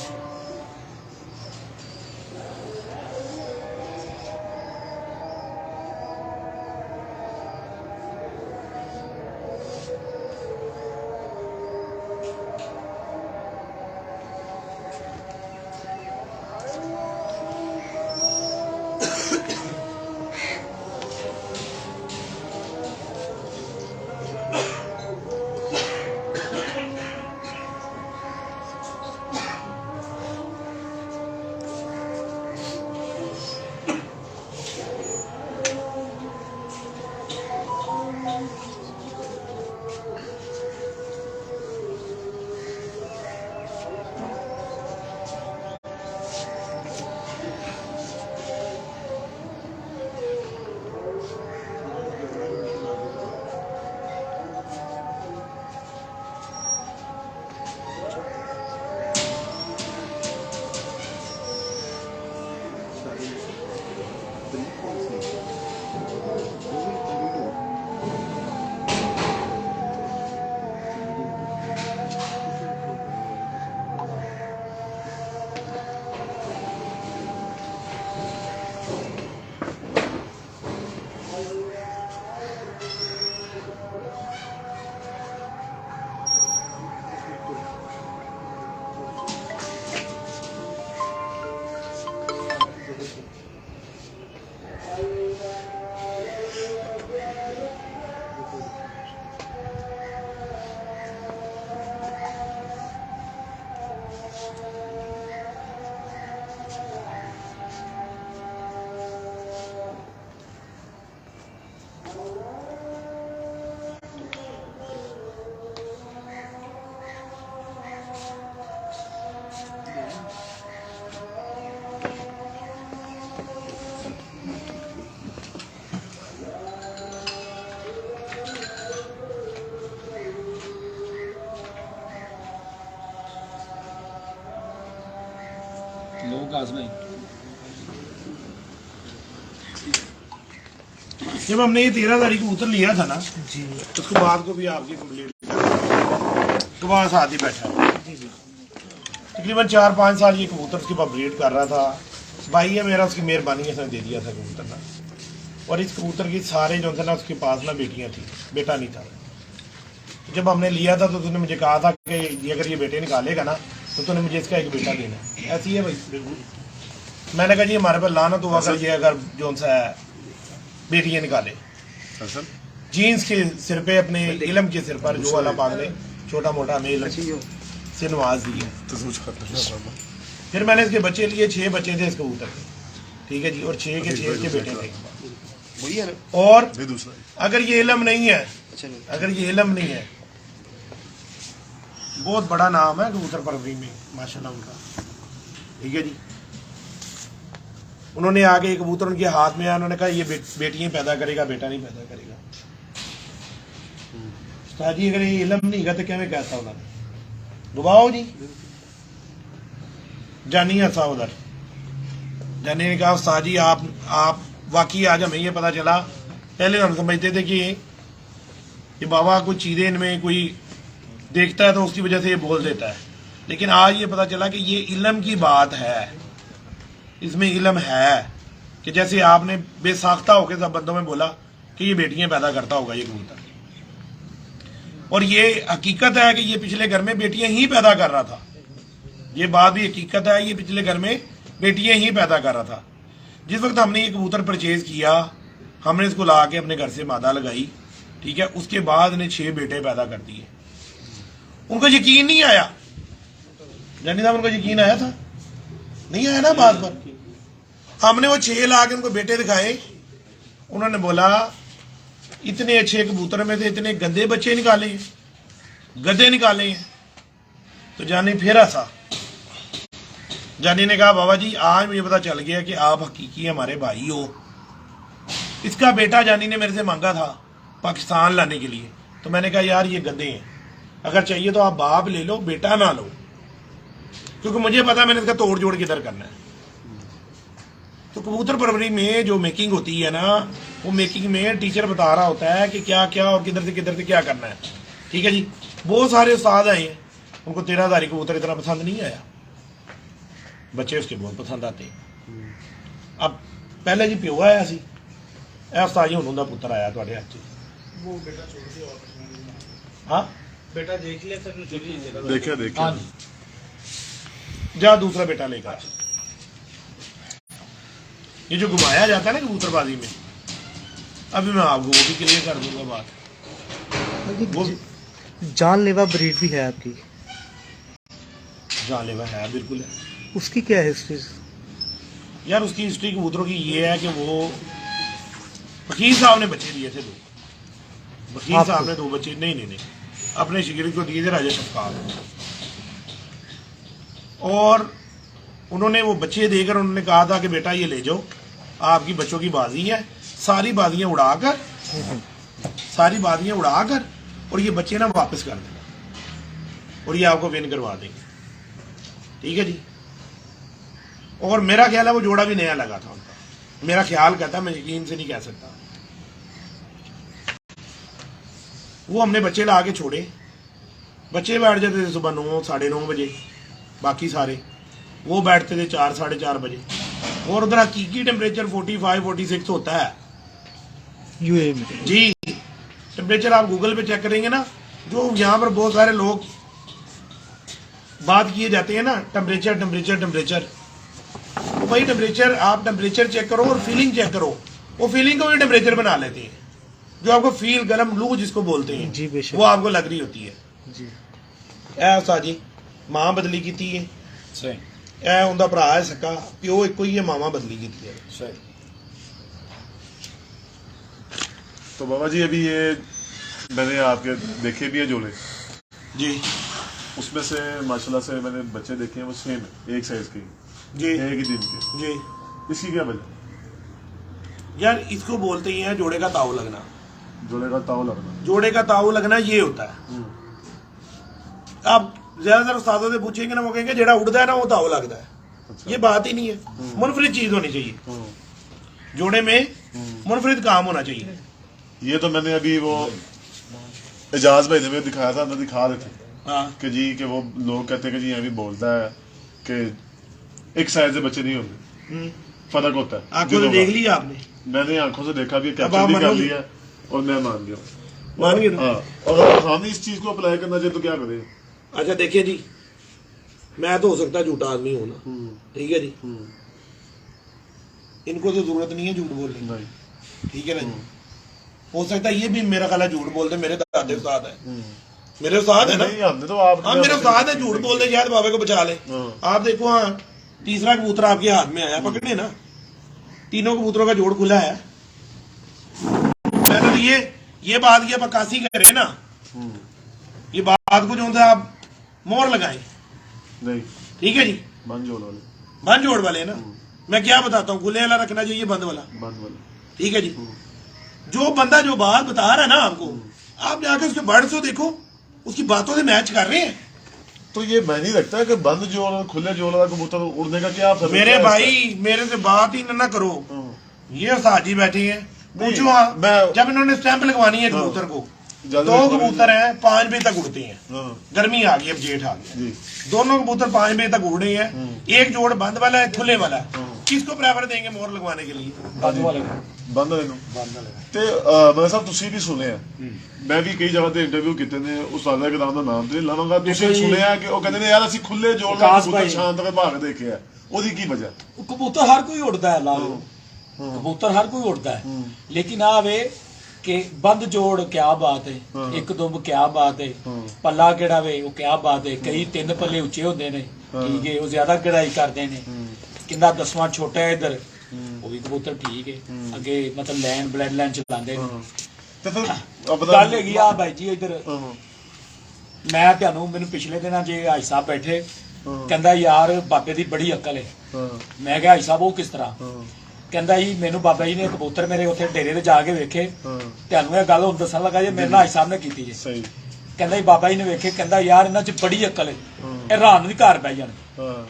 लोग आजमाई। जब हमने ये 13 तारीख को कबूतर लिया था ना जी उसके बाद को भी आपकी कंप्लीट तो वहाँ साथ ही बैठा तकरीबन 4-5 साल ये कबूतर उसके बाद ब्रीड कर रहा था भाई है मेरा, उसकी मेहरबानी है, उसने दे दिया था कबूतर ना। और इस कबूतर की सारे जो थे ना उसके पास ना बेटियां थी, बेटा नहीं था। जब हमने लिया था तो तूने मुझे कहा था कि ये अगर ये बेटे निकालेगा ना तो तूने मुझे इसका एक बेटा देना है। ऐसी है भाई। मैंने कहा जी हमारे पर लाना तो अगर ये अगर जो सा है बेटियां निकाले, जीन्स के सिर पे, अपने इलम के सिर पर जो अल्लाह पाक ने छोटा मोटा हमें इलम से नवाज दी है। फिर मैंने इसके बच्चे लिए, 6 बच्चे थे इस कबूतर के, ठीक है जी, और 6 के 6 इसके बेटे थे। वही है ना? और अगर ये इलम नहीं है, अच्छा नहीं। अगर ये इलम नहीं है, बहुत बड़ा नाम है कबूतर परवरी में माशाल्लाह उनका, ठीक है जी। उन्होंने आके एक कबूतर उनके हाथ में आया, उन्होंने कहा ये बेटियां पैदा करेगा, बेटा नहीं पैदा करेगा। उस्ताद जी अगर ये इलम नहीं है तो क्या मैं कहता उन्होंने दुबाओ जी। जानी हंसा उधर, जानी ने कहा उस्ताद जी आप वाकई आज हमें ये पता चला, पहले हम समझते थे कि बाबा कुछ चीज़ें इनमें कोई देखता है तो उसकी वजह से ये बोल देता है, लेकिन आज ये पता चला कि ये इल्म की बात है, इसमें इल्म है कि जैसे आपने बेसाख्ता होकर सब बंदों में बोला कि ये बेटियां पैदा करता होगा ये कबूतर, और ये हकीकत है कि ये पिछले घर में बेटियां ही पैदा कर रहा था। ये बात भी हकीकत है, ये पिछले घर में बेटियां ही पैदा कर रहा था। जिस वक्त हमने ये कबूतर परचेज किया, हमने इसको ला के अपने घर से मादा लगाई, ठीक है, उसके बाद ने 6 बेटे पैदा कर दिए। उनको यकीन नहीं आया, जानी साहब उनको यकीन आया था? नहीं आया ना बात पर। हमने वो 6 ला के उनको बेटे दिखाए, उन्होंने बोला इतने अच्छे कबूतर में से इतने गंदे बच्चे निकाले हैं, गधे निकाले हैं। तो जानी फिर हंसा, जानी ने कहा बाबा जी आज मुझे पता चल गया कि आप हकीकी हमारे भाई हो। इसका बेटा जानी ने मेरे से मांगा था पाकिस्तान लाने के लिए, तो मैंने कहा यार ये गधे हैं, अगर चाहिए तो आप बाप ले लो, बेटा ना लो, क्योंकि मुझे पता मैंने इसका तोड़ जोड़ किधर करना है। तो कबूतर परवरी में जो मेकिंग होती है ना, वो मेकिंग में टीचर बता रहा होता है कि क्या क्या और किधर से क्या करना है, ठीक है जी। बहुत सारे उस्ताद आए हैं, उनको 13,000 कबूतर इतना पसंद नहीं आया, बच्चे उसके बहुत पसंद आते हैं। अब पहले जी प्यो आया सी, उस्ताद जी हुण उनका पुत्र आया तुहाडे हाथ च, वो बेटा छोड़ दिया वापस। हाँ बेटा देख लिया सर, देखा जा दूसरा बेटा लेकर आ। ये जो घुमाया जाता है ना कबूतरबाजी में, अभी मैं आपको वो भी क्लियर कर दूंगा बात। वो जानलेवा ब्रीड भी है आपकी? जानलेवा है, बिल्कुल है। उसकी क्या हिस्ट्री? यार उसकी हिस्ट्री कबूतरों की ये है कि वो वकील साहब ने बच्चे दिए थे 2, वकील साहब ने 2 बच्चे नहीं अपने शिगिर को दिए थे राजा शफकात, और उन्होंने वो बच्चे देकर उन्होंने कहा था कि बेटा ये ले जाओ, आपकी बच्चों की बाजी है, सारी बाजियां उड़ाकर और ये बच्चे ना वापस कर देना और ये आपको विन करवा देंगे, ठीक है जी। और मेरा ख्याल है वो जोड़ा भी नया लगा था उनका, मेरा ख्याल कहता है, मैं यकीन से नहीं कह सकता। वो हमने बच्चे ला के छोड़े, बच्चे बैठ जाते थे सुबह 9 साढ़े 9 बजे, बाकी सारे वो बैठते थे 4 साढ़े 4 बजे, और उधर हकीकी टेम्परेचर 45-46 होता है यूएई में जी। टेम्परेचर आप गूगल पे चेक करेंगे ना, जो यहाँ पर बहुत सारे लोग बात किए जाते हैं ना टेम्परेचर, तो भाई टेम्परेचर, आप टेम्परेचर चेक करो और फीलिंग चेक करो, वो फीलिंग को भी टेम्परेचर बना लेते हैं, जो आपको फील गर्म लू जिसको बोलते हैं जी, बेशक वो आपको लग रही होती है जी। ऐसा जी मां बदली की है सही, ऐ उनका भरा है सक्का, प्यो एको ही है, मामा बदली की है सही। तो बाबा जी अभी ये मैंने आपके देखे भी है जोड़े जी उसमें से माशाल्लाह से मैंने बच्चे देखे हैं वो सेम है, एक साइज के जी एक ही दिन के। जी। इसकी क्या वजह? यार इसको बोलते ही हैं जोड़े का ताऊ लगना। जोड़े का ताव लगना, जोड़े का ताऊ लगना ये होता है। आप ज्यादातर उस्तादों से पूछेंगे ना, वो कहेंगे जेड़ा उड़ता है ना वो ताऊ लगता है। अच्छा। ये बात ही नहीं है, मुनफरिद चीज होनी चाहिए, जोड़े में मुनफरिद काम होना चाहिए। ये तो मैंने अभी वो एजाज भाई ने भी दिखाया था, अंदर दिखा रहे थे हाँ कि जी कि वो लोग कहते हैं कि जी अभी बोलता है कि एक साइज से बच्चे नहीं होंगे। फर्क होता है आंखों से देख लिया आपने? मैंने आंखों से देखा भी अब कैप्चर आप भी कर मानोगे? लिया और मैं मान गया मान गए ना? हाँ, और अगर हमें इस चीज को अप्लाई करना चाहिए तो क्या करें? अच्छा देखिए जी, मैं तो हो सकता है झूठा आदमी हूं ना, ठीक है जी, इनको तो जरूरत नहीं है झूठ बोलने की, नहीं ठीक है ना जी। हो सकता है ये भी मेरा ख्याल है झूठ बोलते, मेरे दादे उस्ताद है, मेरे उस्ताद है ना, नहीं हमने तो आप हाँ मेरे उस्ताद है, झूठ बोलते शायद बाबे को बचा ले। आप देखो, हाँ तीसरा कबूतर आपके हाथ में आया, पकड़े ना, तीनों कबूतरों का जोड़ खुला है। मैंने तो ये बात की आप अक्कासी करे ना, ये बात को जो है आप मोहर लगाएं, नहीं ठीक है जी। बंद जोड़ वाले बंद जोड़ वाले ना, मैं क्या बताता हूँ, खुले वाला रखना चाहिए, बंद वाला, बंद वाले ठीक है जी। जो बंदा जो बात बता रहा है ना आपको, आप जाके उसके वर्ड से देखो, उसकी बातों से मैच कर रहे हैं। तो ये मैं नहीं लगता है कि बंद जोड़ और खुले जोड़ वाला कबूतर उड़ने का क्या फर्क मेरे है? भाई मेरे से बात ही ना करो, ये साजी बैठे हैं, पूछो। हाँ मैं- जब इन्होंने स्टैंप लगवानी है कबूतर को, जल्दी दो करो। कबूतर हैं 5 बजे तक उड़ते हैं, हाँ, गर्मी आ गई, अब जेठ आ गया, जी दोनों कबूतर 5 बजे तक उड़ रहे हैं, एक जोड़ बंद वाला है, खुले वाला है, किसको प्रेफर देंगे मोहर लगवाने के लिए? बंद वाले को। ਬੰਦ ਵਾਲੇ ਨੂੰ ਤੇ ਮੈਂ ਸਾਹਿਬ ਤੁਸੀਂ ਵੀ ਸੁਣਿਆ, ਮੈਂ ਵੀ ਕਈ ਜਗ੍ਹਾ ਤੇ ਇੰਟਰਵਿਊ ਕੀਤੇ ਨੇ, ਉਸਤਾਦ ਇਕਰਾਮ ਦਾ ਨਾਮ ਤੇ ਲਵਾਂਗਾ, ਤੁਸੀਂ ਸੁਣਿਆ ਕਿ ਉਹ ਕਹਿੰਦੇ ਨੇ ਯਾਰ ਅਸੀਂ ਖੁੱਲੇ ਜੋੜ ਨਾਲ ਵਿਕਾਸ ਕਬੂਤਰ ਭਾਈ। ਸ਼ਾਂਤ ਵਿਭਾਗ ਦੇਖਿਆ, ਉਹਦੀ ਕੀ ਵਜ੍ਹਾ? कबूतर हर कोई उड़ता है लाल, कबूतर हर कोई उड़ता है, लेकिन आ वे कि बंद जोड़ क्या बात है, एक दुम क्या बात है, पल्ला केड़ा वे वो क्या बात है, कई 3 पल्ले उच्चे होंदे ने, ठीक है, वो ज्यादा कढ़ाई करते ने, किंदा 10वां छोटा है इधर, वो भी कबूतर ठीक है, अगे मतलब लैंड ब्लड लाइन चलाते हैं। ਤੇ ਫਿਰ ਆਪਣਾ ਗੱਲ ਹੈਗੀ ਆ ਬਾਈ ਜੀ ਇੱਧਰ, ਮੈਂ ਤੁਹਾਨੂੰ ਮੈਨੂੰ ਪਿਛਲੇ ਦਿਨਾਂ ਜੇ ਹਾਈ ਸਾਹਿਬ ਬੈਠੇ, ਕਹਿੰਦਾ ਯਾਰ ਬਾਬੇ ਦੀ ਬੜੀ ਅਕਲ ਹੈ। ਮੈਂ ਕਿਹਾ ਹਾਈ ਸਾਹਿਬ ਉਹ ਕਿਸ ਤਰ੍ਹਾਂ? ਕਹਿੰਦਾ ਜੀ ਮੈਨੂੰ ਬਾਬਾ ਜੀ ਨੇ ਕਬੂਤਰ ਮੇਰੇ ਉੱਥੇ ਡੇਰੇ ਤੇ ਜਾ ਕੇ ਵੇਖੇ, ਤੁਹਾਨੂੰ ਇਹ ਗੱਲ ਹੁਣ ਦੱਸਣ ਲੱਗਾ ਜੇ ਮੇਰੇ ਨਾਲ ਹਾਈ ਸਾਹਿਬ ਨੇ ਕੀਤੀ ਜੇ। ਸਹੀ ਕਹਿੰਦਾ ਜੀ ਬਾਬਾ ਜੀ ਨੇ ਵੇਖੇ, ਕਹਿੰਦਾ ਯਾਰ ਇਹਨਾਂ 'ਚ ਬੜੀ ਅਕਲ ਹੈ, ਇਹ ਰਾਤ ਨੂੰ ਵੀ ਘਰ ਬਹਿ ਜਾਣ। ਹਾਂ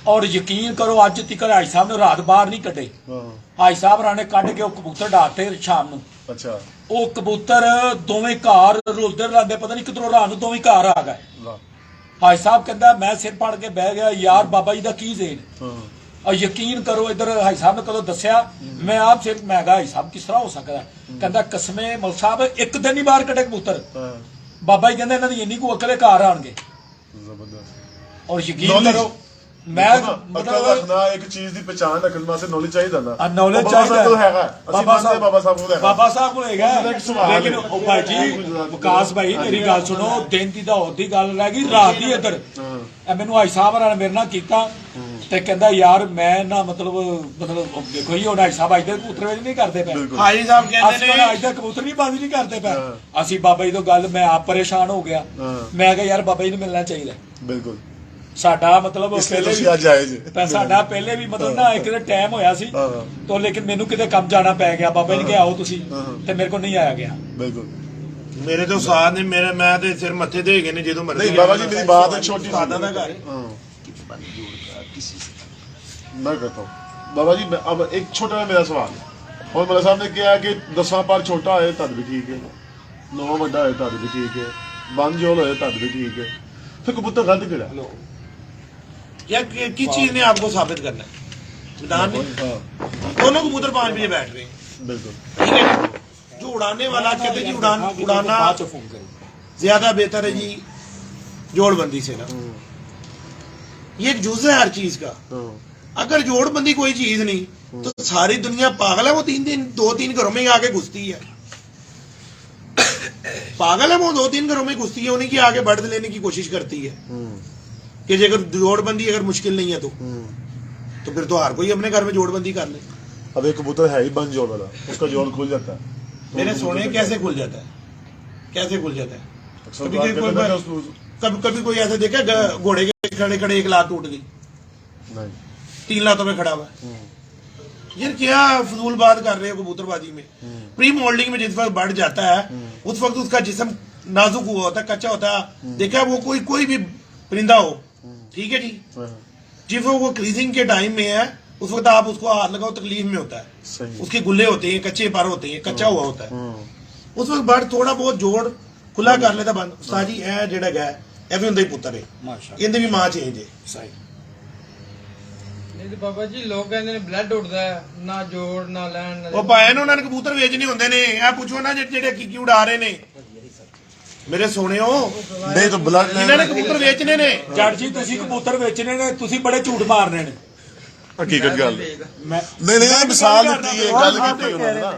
ਔਰ ਯਕੀਨ ਕਰੋ ਅੱਜ ਤੱਕ ਹਾਈ ਸਾਹਿਬ ਨੇ ਰਾਤ ਬਾਹਰ ਨਹੀਂ ਕੱਢੇ, ਹਾਂ ਹਾਈ ਸਾਹਿਬ ਰਾਣੇ ਕੱਢ ਕੇ ਉਹ ਕਬੂਤਰ ਡਾਤੇ ਸ਼ਾਮ ਨੂੰ। ਅੱਛਾ ਉਹ ਕਬੂਤਰ ਦੋਵੇਂ ਘਰ ਰੁਲਦੇ ਰਹਿੰਦੇ, ਪਤਾ ਨਹੀਂ ਕਿਧਰੋਂ ਰਾਤ ਨੂੰ ਦੋਵੇਂ ਘਰ ਆ ਗਏ। ਵਾਹ ਹਾਈ ਸਾਹਿਬ ਕਹਿੰਦਾ ਮੈਂ ਸਿਰ ਫੜ ਕੇ ਬਹਿ ਗਿਆ, ਯਾਰ ਬਾਬਾ ਜੀ ਦਾ ਕੀ ਜ਼ੇਨ। ਹਾਂ ਔਰ ਯਕੀਨ ਕਰੋ ਇੱਧਰ ਹਾਈ ਸਾਹਿਬ ਨੇ ਕਦੋਂ ਦੱਸਿਆ, ਮੈਂ ਆਪ ਸਿਰ ਮੈਂ ਕਿਹਾ ਹਾਈ ਸਾਹਿਬ ਕਿਸ ਤਰ੍ਹਾਂ ਹੋ ਸਕਦਾ? ਕਹਿੰਦਾ ਕਸਮੇ ਮਲ ਸਾਹਿਬ ਇੱਕ ਦਿਨ ਹੀ ਬਾਹਰ ਕੱਢੇ ਕਬੂਤਰ। ਹਾਂ ਬਾਬਾ ਜੀ ਕਹਿੰਦਾ ਇਹਨਾਂ ਦੀ ਇੰਨੀ ਕੁ ਅਕਲ ਹੈ ਘਰ ਆਣਗੇ। ਜ਼ਬਰਦਸਤ। ਔਰ ਯਕੀਨ Knowledge। ਕਰੋ ਮੈਂ ਅਕਲ ਮਤਲਬ ਰੱਖਣਾ, ਇੱਕ ਚੀਜ਼ ਦੀ ਪਛਾਣ ਰੱਖਣ ਵਾਸਤੇ ਨੌਲੇਜ ਚਾਹੀਦਾ ਨਾ। ਆ knowledge ਉਹ ਬਾਬਾ ਸਾਹਿਬ ਚਾਹੀਦਾ। ਕੋਲ ਹੈਗਾ, ਅਸੀਂ ਮੰਨਦੇ ਬਾਬਾ ਸਾਹਿਬ ਕੋਲ ਹੈਗਾ। ਬਾਬਾ ਸਾਹਿਬ ਕੋਲ ਹੈਗਾ, ਉਹਦਾ ਇੱਕ ਸਵਾਲ ਲੇਕਿਨ ਹੈ। ਉਹ ਭਾਈ ਜੀ ਵਿਕਾਸ ਭਾਈ ਮੇਰੀ ਗੱਲ ਸੁਣੋ, ਦਿਨ ਦੀ ਤਾਂ ਉਹਦੀ ਗੱਲ ਰਹਿ ਗਈ, ਰਾਤ ਦੀ ਇੱਧਰ ਇਹ ਮੈਨੂੰ ਹਾਈ ਸਾਹਿਬ ਨਾਲ ਮੇਰੇ ਨਾਲ ਕੀਤਾ ਤੇ ਕਹਿੰਦਾ ਯਾਰ ਮੈਂ ਨਾ ਮਤਲਬ ਦੇਖੋ ਜੀ ਹੁਣ ਹਾਈ ਸਾਹਿਬ ਅੱਜ ਦੇ ਕਬੂਤਰ ਵਿੱਚ ਨਹੀਂ ਕਰਦੇ ਪਏ, ਹਾਜੀ ਸਾਹਿਬ ਕਹਿੰਦੇ ਅਸੀਂ ਨੇ ਅੱਜ ਦਾ ਕਬੂਤਰ ਵੀ ਬੰਦ ਨਹੀਂ ਕਰਦੇ ਪਏ। ਅਸੀਂ ਬਾਬਾ ਜੀ ਤੋਂ ਗੱਲ, ਮੈਂ ਆਪ ਪਰੇਸ਼ਾਨ ਹੋ ਗਿਆ, ਮੈਂ ਕਿਹਾ ਯਾਰ ਬਾਬਾ ਜੀ ਨੂੰ ਮਿਲਣਾ ਚਾਹੀਦਾ। ਬਿਲਕੁਲ ਸਾਡਾ ਮਤਲਬ ਇਸ ਲਈ ਪਹਿਲੇ ਤੁਸੀਂ ਅੱਜ ਆਏ ਜੀ। ਤਾਂ ਸਾਡਾ ਪਹਿਲੇ ਵੀ ਮਤਲਬ ਨਾ ਇੱਕ ਟਾਈਮ ਹੋਇਆ ਸੀ ਤਾਂ, ਲੇਕਿਨ ਮੈਨੂੰ ਕਿਤੇ ਕੰਮ ਜਾਣਾ ਪੈ ਗਿਆ, ਬਾਬਾ ਜੀ ਨੇ ਕਿਹਾ ਆਓ ਤੁਸੀਂ, ਤੇ ਮੇਰੇ ਕੋਲ ਨਹੀਂ ਆਇਆ ਗਿਆ। ਬਿਲਕੁਲ ਮੇਰੇ ਤੋਂ ਸਾਥ ਨੇ, ਮੇਰੇ ਮੈਂ ਤੇ ਸਿਰ ਮੱਥੇ ਤੇ ਹੈਗੇ ਨੇ ਜਦੋਂ ਮਰਜ਼ੀ। नहीं बाबा जी मेरी बात है छोटी सादा ना घर। मैं कहता हूँ बाबा जी अब एक छोटा है मेरा सवाल, और मेरे साहब ने किया कि 10वां पर छोटा है तद भी ठीक है, 9वां बड़ा है तद भी ठीक है, बंद जोल है तद भी ठीक है, फिर कबूतर गलत किया? या किस चीज ने आपको साबित करना है? मैदान में हाँ दोनों कबूतर 5 बजे बैठ रहे हैं, बिल्कुल ठीक है। जो उड़ाने वाला कहते जी उड़ाना बाद में फोन करो। ज्यादा बेहतर है जी जोड़बंदी से ना, ये एक जुज़ है हर चीज का। हाँ अगर जोड़बंदी कोई चीज नहीं तो सारी दुनिया पागल है, वो 2-3 घरों में ही आके घुसती है। पागल है वो, 2-3 घरों में घुसती है, उन्हीं की आगे बढ़ लेने की कोशिश करती है कि अगर जोड़बंदी अगर मुश्किल नहीं है तो फिर तो हर कोई अपने घर में जोड़बंदी कर ले। अब एक कबूतर है ही बंद जोड़ वाला, उसका जोड़ खुल जाता है। मेरे सोने कैसे खुल जाता है, कैसे खुल जाता है? अक्सर कभी बात कोई करते हैं कि उस- कभी कोई ऐसे देखा घोड़े के खड़े खड़े एक लात टूट गई, नहीं 3 लातों में खड़ा हुआ है। यार क्या फजूल बात कर रहे हो कबूतरबाजी में? प्री मोल्डिंग में जिस वक्त बढ़ जाता है उस वक्त उसका जिस्म नाजुक हुआ होता है, कच्चा होता है। देखा वो कोई भी परिंदा हो, ठीक है जी, जिस वक्त वो क्रीजिंग के टाइम में है उस वक्त आप उसको हाथ लगाओ तकलीफ में होता है, सही उसके गुल्ले होते हैं, कच्चे पर होते हैं, कच्चा हुआ होता है। उस वक्त बड़ थोड़ा बहुत जोड़ खुला कर लेता बंद। उस्ताद जी ਇਹ ਜਿਹੜਾ ਹੈ ਇਹ ਵੀ ਹੁੰਦਾ ਹੀ ਪੁੱਤਰ ਹੈ, ਮਾਸ਼ਾ ਇਹਦੇ ਵੀ ਮਾਂ ਚੇਂਜ ਹੈ। ਸਹੀ ਇਹ ਤੇ ਬਾਬਾ ਜੀ ਲੋਕ ਕਹਿੰਦੇ ਨੇ ਬਲੱਡ ਉੱਡਦਾ ਹੈ, ਨਾ ਜੋੜ ਨਾ ਲੈਣ ਨਾ ਉਹ ਭਾਵੇਂ ਉਹਨਾਂ ਨੇ ਕਬੂਤਰ ਵੇਚਣੇ ਹੁੰਦੇ ਨੇ, ਇਹ ਪੁੱਛੋ ਨਾ ਜਿਹੜੇ ਕੀ ਉਡਾ ਰਹੇ ਨੇ ਮੇਰੇ ਸੋਹਣਿਓ, नहीं तो ब्लड ਜਿਨ੍ਹਾਂ ਨੇ ਕਬੂਤਰ ਵੇਚਣੇ ਨੇ। ਜੱਟ ਜੀ ਤੁਸੀਂ ਕਬੂਤਰ ਵੇਚਣੇ ਨੇ, ਤੁਸੀਂ ਬੜੇ ਝੂਠ ਮਾਰਨੇ ਨੇ। हकीकत गल ਮੈਂ नहीं नहीं मिसाल दी है गल की उन्होंने ना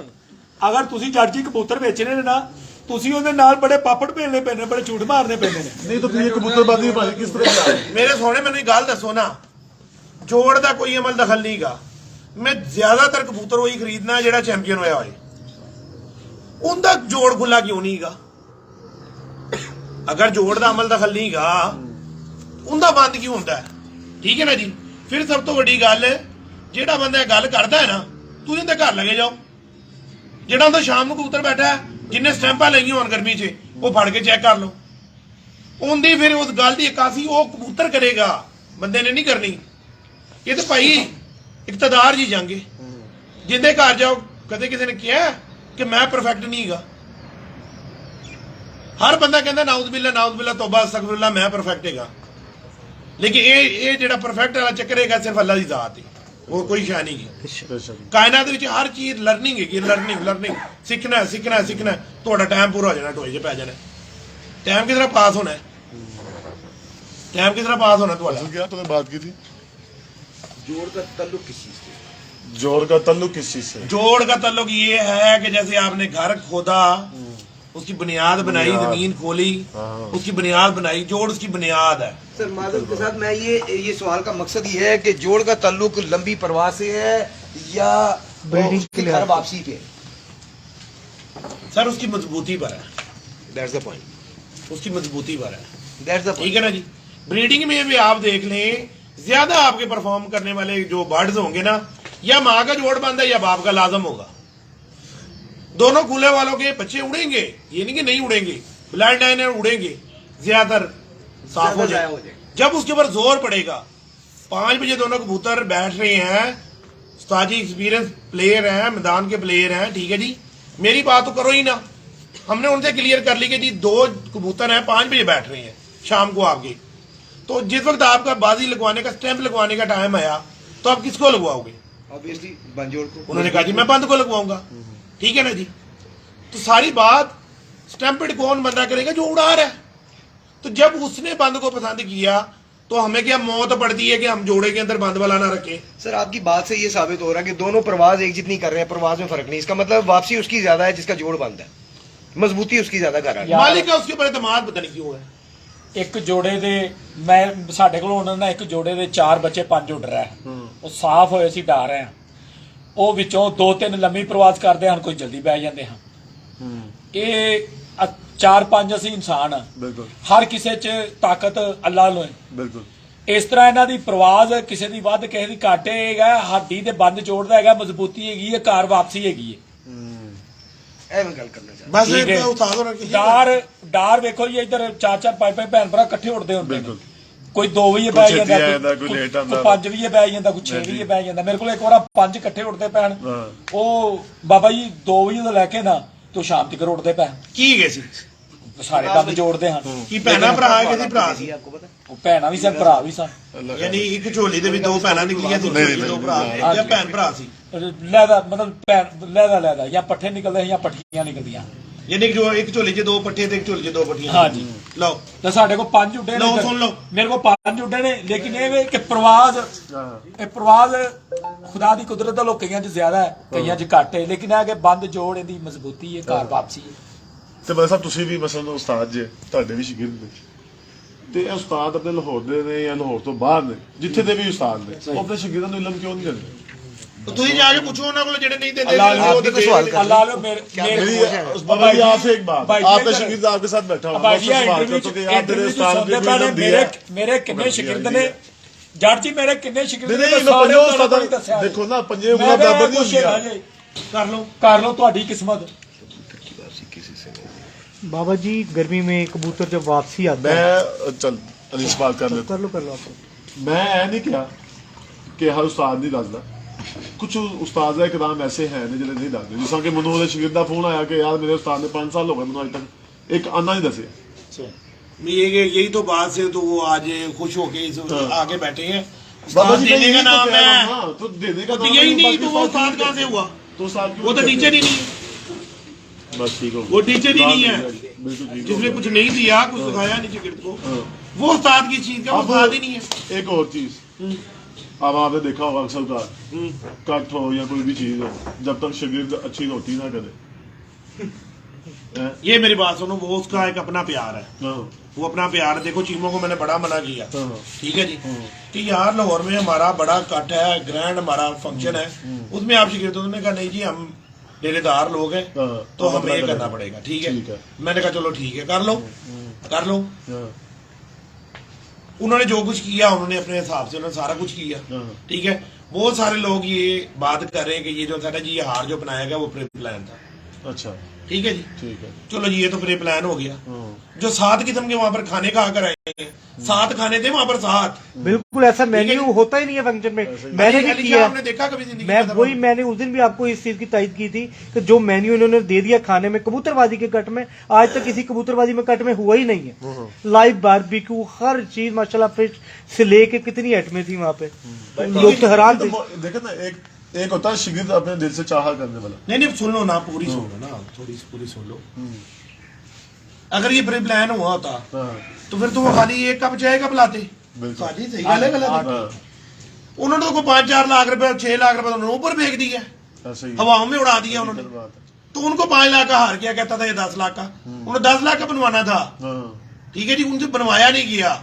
ਅਗਰ ਤੁਸੀਂ ਜੱਟ ਜੀ ਕਬੂਤਰ ਵੇਚਣੇ ਨੇ ਨਾ, ਤੁਸੀਂ ਉਹਦੇ ਨਾਲ ਬੜੇ ਪਾਪੜ ਭੇਲਣੇ ਪੈਣੇ, ਬੜੇ ਝੂਠ ਮਾਰਨੇ ਪੈਣੇ ਨੇ। नहीं तो फिर ये कबूतरबाजी भाई किस तरह की है? ਮੇਰੇ ਸੋਹਣੇ ਮੈਨੂੰ ਇੱਕ ਗੱਲ ਦੱਸੋ ਨਾ, ਜੋੜ ਦਾ ਕੋਈ ਅਮਲ ਦਖਲ ਨਹੀਂਗਾ। ਮੈਂ ਜ਼ਿਆਦਾਤਰ ਕਬੂਤਰ ਉਹੀ ਖਰੀਦਣਾ ਜਿਹੜਾ ਚੈਂਪੀਅਨ ਹੋਇਆ ਹੋਏ, ਉਹਦਾ ਜੋੜ ਖੁੱਲਾ ਕਿਉਂ ਨਹੀਂਗਾ? ਅਗਰ ਜੋੜ ਦਾ ਅਮਲ ਦਖਲ ਨਹੀਂਗਾ, ਉਹਦਾ ਬੰਦ ਕਿਉਂ ਹੁੰਦਾ ਹੈ? ਠੀਕ ਹੈ ਨਾ ਜੀ। ਫਿਰ ਸਭ ਤੋਂ ਵੱਡੀ ਗੱਲ, ਜਿਹੜਾ ਬੰਦਾ ਇਹ ਗੱਲ ਕਰਦਾ ਹੈ ਨਾ, ਤੁਸੀਂ ਉਹਦੇ ਘਰ ਲਗੇ ਜਾਓ। ਜਿਹੜਾ ਉਹਦਾ ਸ਼ਾਮ ਨੂੰ ਕਬੂਤਰ ਬੈਠਾ ਹੈ, ਜਿੰਨੇ ਸਟੈਂਪਾਂ ਲਈਆਂ ਹੋਣ ਗਰਮੀ 'ਚ, ਉਹ ਫੜ ਕੇ ਚੈੱਕ ਕਰ ਲਓ। ਉਹਦੀ ਫਿਰ ਉਸ ਗੱਲ ਦੀ ਅਕਾਸੀ ਉਹ ਕਬੂਤਰ ਕਰੇਗਾ, ਬੰਦੇ ਨੇ ਨਹੀਂ ਕਰਨੀ। ਇਹ ਤਾਂ ਭਾਈ ਇਕਤਦਾਰ ਜੀ ਜਾਂਗੇ। ਜਿੰਦੇ ਘਰ ਜਾਓ, ਕਦੇ ਕਿਸੇ ਨੇ ਕਿਹਾ ਕਿ ਮੈਂ ਪਰਫੈਕਟ ਨਹੀਂ ਹੈਗਾ? ਹਰ ਬੰਦਾ ਕਹਿੰਦਾ ਨਾਉਜ਼ ਬਿੱਲਾ ਤੌਬਾ ਅਸਤਗਫਿਰullah, ਮੈਂ ਪਰਫੈਕਟ ਹੈਗਾ। ਲੇਕਿਨ ਇਹ ਜਿਹੜਾ ਪਰਫੈਕਟ ਵਾਲਾ ਚੱਕਰ ਹੈਗਾ, ਸਿਰਫ ਅੱਲਾ ਦੀ ਜ਼ਾਤ ਹੈ, ਹੋਰ ਕੋਈ ਸ਼ੈ ਨਹੀਂ ਹੈ। ਕਾਇਨਾਤ ਵਿੱਚ ਹਰ ਚੀਜ਼ ਲਰਨਿੰਗ ਹੈਗੀ, ਲਰਨਿੰਗ ਸਿੱਖਣਾ। ਤੁਹਾਡਾ ਟਾਈਮ ਪੂਰਾ ਹੋ ਜਾਣਾ, ਟੋਏ 'ਚ ਪੈ ਜਾਣਾ। ਟਾਈਮ ਕਿਸ ਤਰ੍ਹਾਂ ਪਾਸ ਹੋਣਾ ਹੈ? ਤੁਹਾਡਾ? क्या तूने बात की थी? जोड़ का ताल्लुक किस चीज से? जोड़ का ताल्लुक किस चीज से? जोड़ का ताल्लुक ये है कि जैसे आपने घर खोदा, उसकी बुनियाद बनाई, जमीन खोली, उसकी बुनियाद बनाई, जोड़ उसकी बुनियाद है। सर माजूद के साथ मैं ये सवाल का मकसद ये है कि जोड़ का ताल्लुक लंबी परवाज से है या उसकी घर वापसी पे? सर उसकी मजबूती पर है, दैट्स द पॉइंट। उसकी मजबूती पर है। दैट्स द ठीक है ना जी। ब्रीडिंग में भी आप देख लें, ज्यादा आपके परफॉर्म करने वाले जो बर्ड्स होंगे ना, या माँ का जोड़ बंद है या बाप का लाजम होगा। दोनों खुले वालों के बच्चे उड़ेंगे, ये नहीं कि नहीं उड़ेंगे, ब्लाइंड लाइन उड़ेंगे, ज्यादातर साफ हो जाए। जब उसके ऊपर जोर पड़ेगा, 5 बजे दोनों कबूतर बैठ रहे हैं, उस्ताद जी एक्सपीरियंस प्लेयर हैं, मैदान के प्लेयर हैं, ठीक है जी, मेरी बात तो करो ही ना। हमने उनसे क्लियर कर ली कि जी 2 कबूतर हैं, 5 बजे बैठ रहे हैं शाम को आपके, तो जिस वक्त आपका बाजी लगवाने का, स्टैंप लगवाने का टाइम आया, तो आप किसको लगवाओगे? ऑब्वियसली बंजोड़ को। उन्होंने कहा जी मैं बंद को लगवाऊंगा। ठीक है ना जी। तो सारी बात स्टैंपेड कौन बंदा करेगा? जो उड़ा रहा है। तो जब उसने बंद को पसंद किया, तो हमें क्या मौत पड़ती है कि हम जोड़े के अंदर बंद वाला ना रखें? सर आपकी बात से ये साबित हो रहा है कि दोनों परवाज एक जितनी कर रहे हैं, परवाज में फर्क नहीं। इसका मतलब वापसी उसकी ज्यादा है जिसका जोड़ बंद है, मजबूती उसकी ज्यादा कर रहा है। मालिक का उसके ऊपर एतमाद पता नहीं क्यों है। ਇੱਕ ਜੋੜੇ ਦੇ ਮੈਂ ਸਾਡੇ ਕੋਲ ਉਹਨਾਂ ਦਾ ਇੱਕ ਜੋੜੇ ਦੇ 4 ਬੱਚੇ 5 ਉੱਡ ਰਿਹਾ, ਉਹ ਸਾਫ਼ ਹੋਏ ਸੀ ਡਰ ਰਹੇ ਆ। ਉਹ ਵਿੱਚੋਂ 2-3 ਲੰਮੀ ਪ੍ਰਵਾਸ ਕਰਦੇ ਹਨ, ਕੋਈ ਜਲਦੀ ਬਹਿ ਜਾਂਦੇ ਹਨ। ਇਹ 4-5 ਅਸੀਂ ਇਨਸਾਨ ਆ, बिल्कुल ਹਰ ਕਿਸੇ 'ਚ ਤਾਕਤ ਅੱਲਾ ਨੂੰ ਹੈ। बिल्कुल ਇਸ ਤਰ੍ਹਾਂ ਇਹਨਾਂ ਦੀ ਪ੍ਰਵਾਸ ਕਿਸੇ ਦੀ ਵੱਧ ਕਿਸੇ ਦੀ ਘੱਟ ਹੈਗਾ, ਹੱਡੀ ਤੇ ਬੰਦ ਜੋੜਦਾ ਹੈਗਾ, ਮਜ਼ਬੂਤੀ ਹੈਗੀ ਹੈ, ਘਰ ਵਾਪਸੀ ਹੈਗੀ ਹੈ। मैं गल करना चाहता बस ठीक है। एक उस्ताद होना किसी ਡਾਰ ਵੇਖੋ ਜੀ, ਇੱਧਰ 4-4 5-5 ਭੈਣ ਭਰਾ ਇਕੱਠੇ ਉੱਡਦੇ ਹੁੰਦੇ ਨੇ। बिल्कुल ਕੋਈ 2 ਵਜੇ ਬਹਿ ਛੇਤੀ ਜਾਂਦਾ, ਆ ਜਾਂਦਾ, ਕੋਈ ਲੇਟ ਆਉਂਦਾ। 5 ਵਜੇ ਬਹਿ ਜਾਂਦਾ, ਕੋਈ 6 ਵਜੇ ਬਹਿ ਜਾਂਦਾ। ਮੇਰੇ ਕੋਲ ਇੱਕ ਵਾਰ 5 ਇਕੱਠੇ ਉੱਡਦੇ ਪੈਣ, ਉਹ ਬਾਬਾ ਜੀ 2 ਵਜੇ ਤੋਂ ਲੈ ਕੇ ਨਾ ਤੋਂ ਸ਼ਾਮ ਤੱਕ ਉੱਡਦੇ ਪੈਣ, की गए सी ਸਾਰੇ ਬੰਦ ਜੋੜਦੇ ਹਨ। की भैना भरा है किसी भरा सी? है। आपको पता है? ਉਹ ਭੈਣਾਂ ਵੀ ਸਨ, ਭਰਾ ਵੀ ਸਨ। यानी एक झोली दे भी 2 भैना निकलियां सी, नहीं, नहीं, 2 भरा नहीं, या भैन भरा सी। ਲਹਿਦਾ ਮਤਲਬ ਲਹਿਦਾ ਜਾਂ ਪੱਠੇ ਨਿਕਲਦੇ ਜਾਂ ਪੱਠੀਆਂ ਨਿਕਲਦੀਆਂ। यानी कि जो एक झोली च 2 पट्ठे ते एक झोली च 2 पट्टियां। हाँ जी। लो ਤੇ ਸਾਡੇ ਕੋਲ 5 ਉੱਡੇ ਲਓ, ਸੁਣ ਲਓ। ਮੇਰੇ ਕੋਲ 5 ਉੱਡੇ ਨੇ, ਲੇਕਿਨ ਇਹ ਵੇ ਕਿ ਪ੍ਰਵਾਜ਼ ਖੁਦਾ ਦੀ ਕੁਦਰਤ ਦਾ ਕਈਆਂ 'ਚ ਜ਼ਿਆਦਾ ਹੈ, ਕਈਆਂ 'ਚ ਘੱਟ ਹੈ, ਲੇਕਿਨ ਇਹ ਕਿ ਬੰਦ ਜੋੜ ਇਹਦੀ ਮਜ਼ਬੂਤੀ ਹੈ, ਘਰ ਵਾਪਸੀ ਹੈ। ਤੇ ਬਸ ਸਾਹਿਬ ਤੁਸੀਂ ਵੀ ਮਸਲਨ ਉਸਤਾਦ ਜੇ, ਤੁਹਾਡੇ ਵੀ ਸ਼ਾਗਿਰਦ ਨੇ, ਤੇ ਇਹ ਉਸਤਾਦ ਆਪਣੇ ਲਾਹੌਰ ਦੇ ਨੇ ਜਾਂ ਲਾਹੌਰ ਤੋਂ ਬਾਹਰ ਨੇ, ਜਿੱਥੇ ਦੇ ਵੀ ਉਸਤਾਦ ਨੇ, ਉਹ ਆਪਣੇ ਸ਼ਾਗਿਰਦਾਂ ਨੂੰ ਇਲਮ ਕਿਉਂ ਨਹੀਂ ਦਿੰਦੇ? तो ਤੁਸੀਂ ਜਾ ਕੇ ਪੁੱਛੋ ਉਹਨਾਂ ਕੋਲ ਜਿਹੜੇ ਨਹੀਂ ਦਿੰਦੇ। अल्लाह ਉਹ ने ਤੇ सवाल कर अल्लाह ने मेरे मेरी मेरे बाबा जी आपसे एक बात, भाई, आपका ये शागिर्द आपके साथ बैठा हुआ, भाई, मैं उससे सवाल करता हूं कि आप मेरे उस्ताद ने कोई इल्म दिया है? मेरे कितने शागिर्द ने जट जी, मेरे कितने शागिर्द नहीं ने नहीं सारे पंजे उस्ताद ने उस्ताद दस्या। देखो ना, पंजे उंगलियां बराबर नहीं होंगी। कर लो ਤੁਹਾਡੀ किस्मत। बाबा जी गर्मी में कबूतर जब वापसी आता है, मैं चल अली सवाल कर लेता कर लो आप। मैं ऐ नहीं कहा कि हर उस्ताद नहीं दसदा, कुछ उस्ताद इकदाम ऐसे हैं ने जिन्हें नहीं दसदे, जिस तरह कि मनु दे शागिर्द दा फोन आया कि यार मेरे उस्ताद ने 5 साल हो गए मैंने अज तक एक आना नहीं दसे। यही तो बात से तो वो आज खुश होके आगे बैठे हैं बाबा जी देने का नाम है हाँ, तो देने का तो नाम यही है, नहीं बाकी तो वो फालतू उस्ताद कहाँ से हुआ? तो उस्ताद क्यों वो तो करते? टीचर ही नहीं है, बस ठीक हो वो टीचर ही नहीं है बिल्कुल ठीक हो जिसने गया। कुछ नहीं दिया, कुछ सिखाया नहीं शागिर्द को, वो उस्ताद की चीज का अब उस्ताद ही नहीं है। एक और चीज अब आपने देखा होगा अक्सर का कट हो या कोई भी चीज हो, जब तक शागिर्द अच्छी रोटी ना करे हैं? ये मेरी बात सुनो, वो उसका एक अपना प्यार है, हाँ, वो अपना प्यार है। देखो चीमों को मैंने बड़ा मना किया, हाँ, ठीक है जी, कि यार लाहौर में हमारा बड़ा कट है, ग्रैंड हमारा फंक्शन है, उसमें आप शागिर्दों ने कहा नहीं जी हम डेरेदार लोग हैं हाँ, तो हम हमें ये अपना करना करेंगे। पड़ेगा, ठीक ठीक है। है। मैंने कहा चलो ठीक है, कर लो कर लो। हाँ, उन्होंने जो कुछ किया उन्होंने अपने हिसाब से उन्होंने सारा कुछ किया, हाँ। ठीक है। बहुत सारे लोग ये बात कर रहे हैं कि ये जो था ना जी, ये हार जो बनाया गया वो प्री प्लान था, अच्छा ठीक है जी। ठीक है। चलो जी ये तो प्री प्लान हो गया। हाँ, जो 7 किस्म के वहां पर खाने खा कर आए हैं, 7 खाने थे वहां पर 7। बिल्कुल ऐसा मेन्यू होता ही नहीं है फंक्शन में, मैंने भी अली किया शाह है। आपने देखा कभी जिंदगी मैं में? वही मैंने उस दिन भी आपको इस चीज की तायद की थी कि जो मेन्यू इन्होंने दे दिया खाने में, कबूतरबाजी के कट में आज तक किसी कबूतरबाजी में कट में हुआ ही नहीं है। लाइव बारबेक्यू हर चीज माशाल्लाह, फिश से लेके कितनी आइटमें थी वहां पे, लोग तो हैरान थे। देखे ना, एक होता है शागिर्द अपने दिल से चाहा करने वाला। नहीं नहीं सुन लो ना, पूरी सुन लो ना, थोड़ी पूरी सुन लो। अगर ये प्री प्लान हुआ होता हाँ, तो फिर तो वो खाली एक कप चाय का पिलाते। बिल्कुल। खाली सही गल है, गलत है? हाँ, उन्होंने तो कोई 5-4 लाख रुपए 6 लाख रुपए उन्होंने ऊपर फेंक दिया, ऐसे ही हवाओं में उड़ा दिया उन्होंने। बात है। तो उनको 5 लाख का हार किया, कहता था ये 10 लाख का, उन्हें 10 लाख का बनवाना था, हाँ, ठीक है जी। उनसे बनवाया नहीं गया,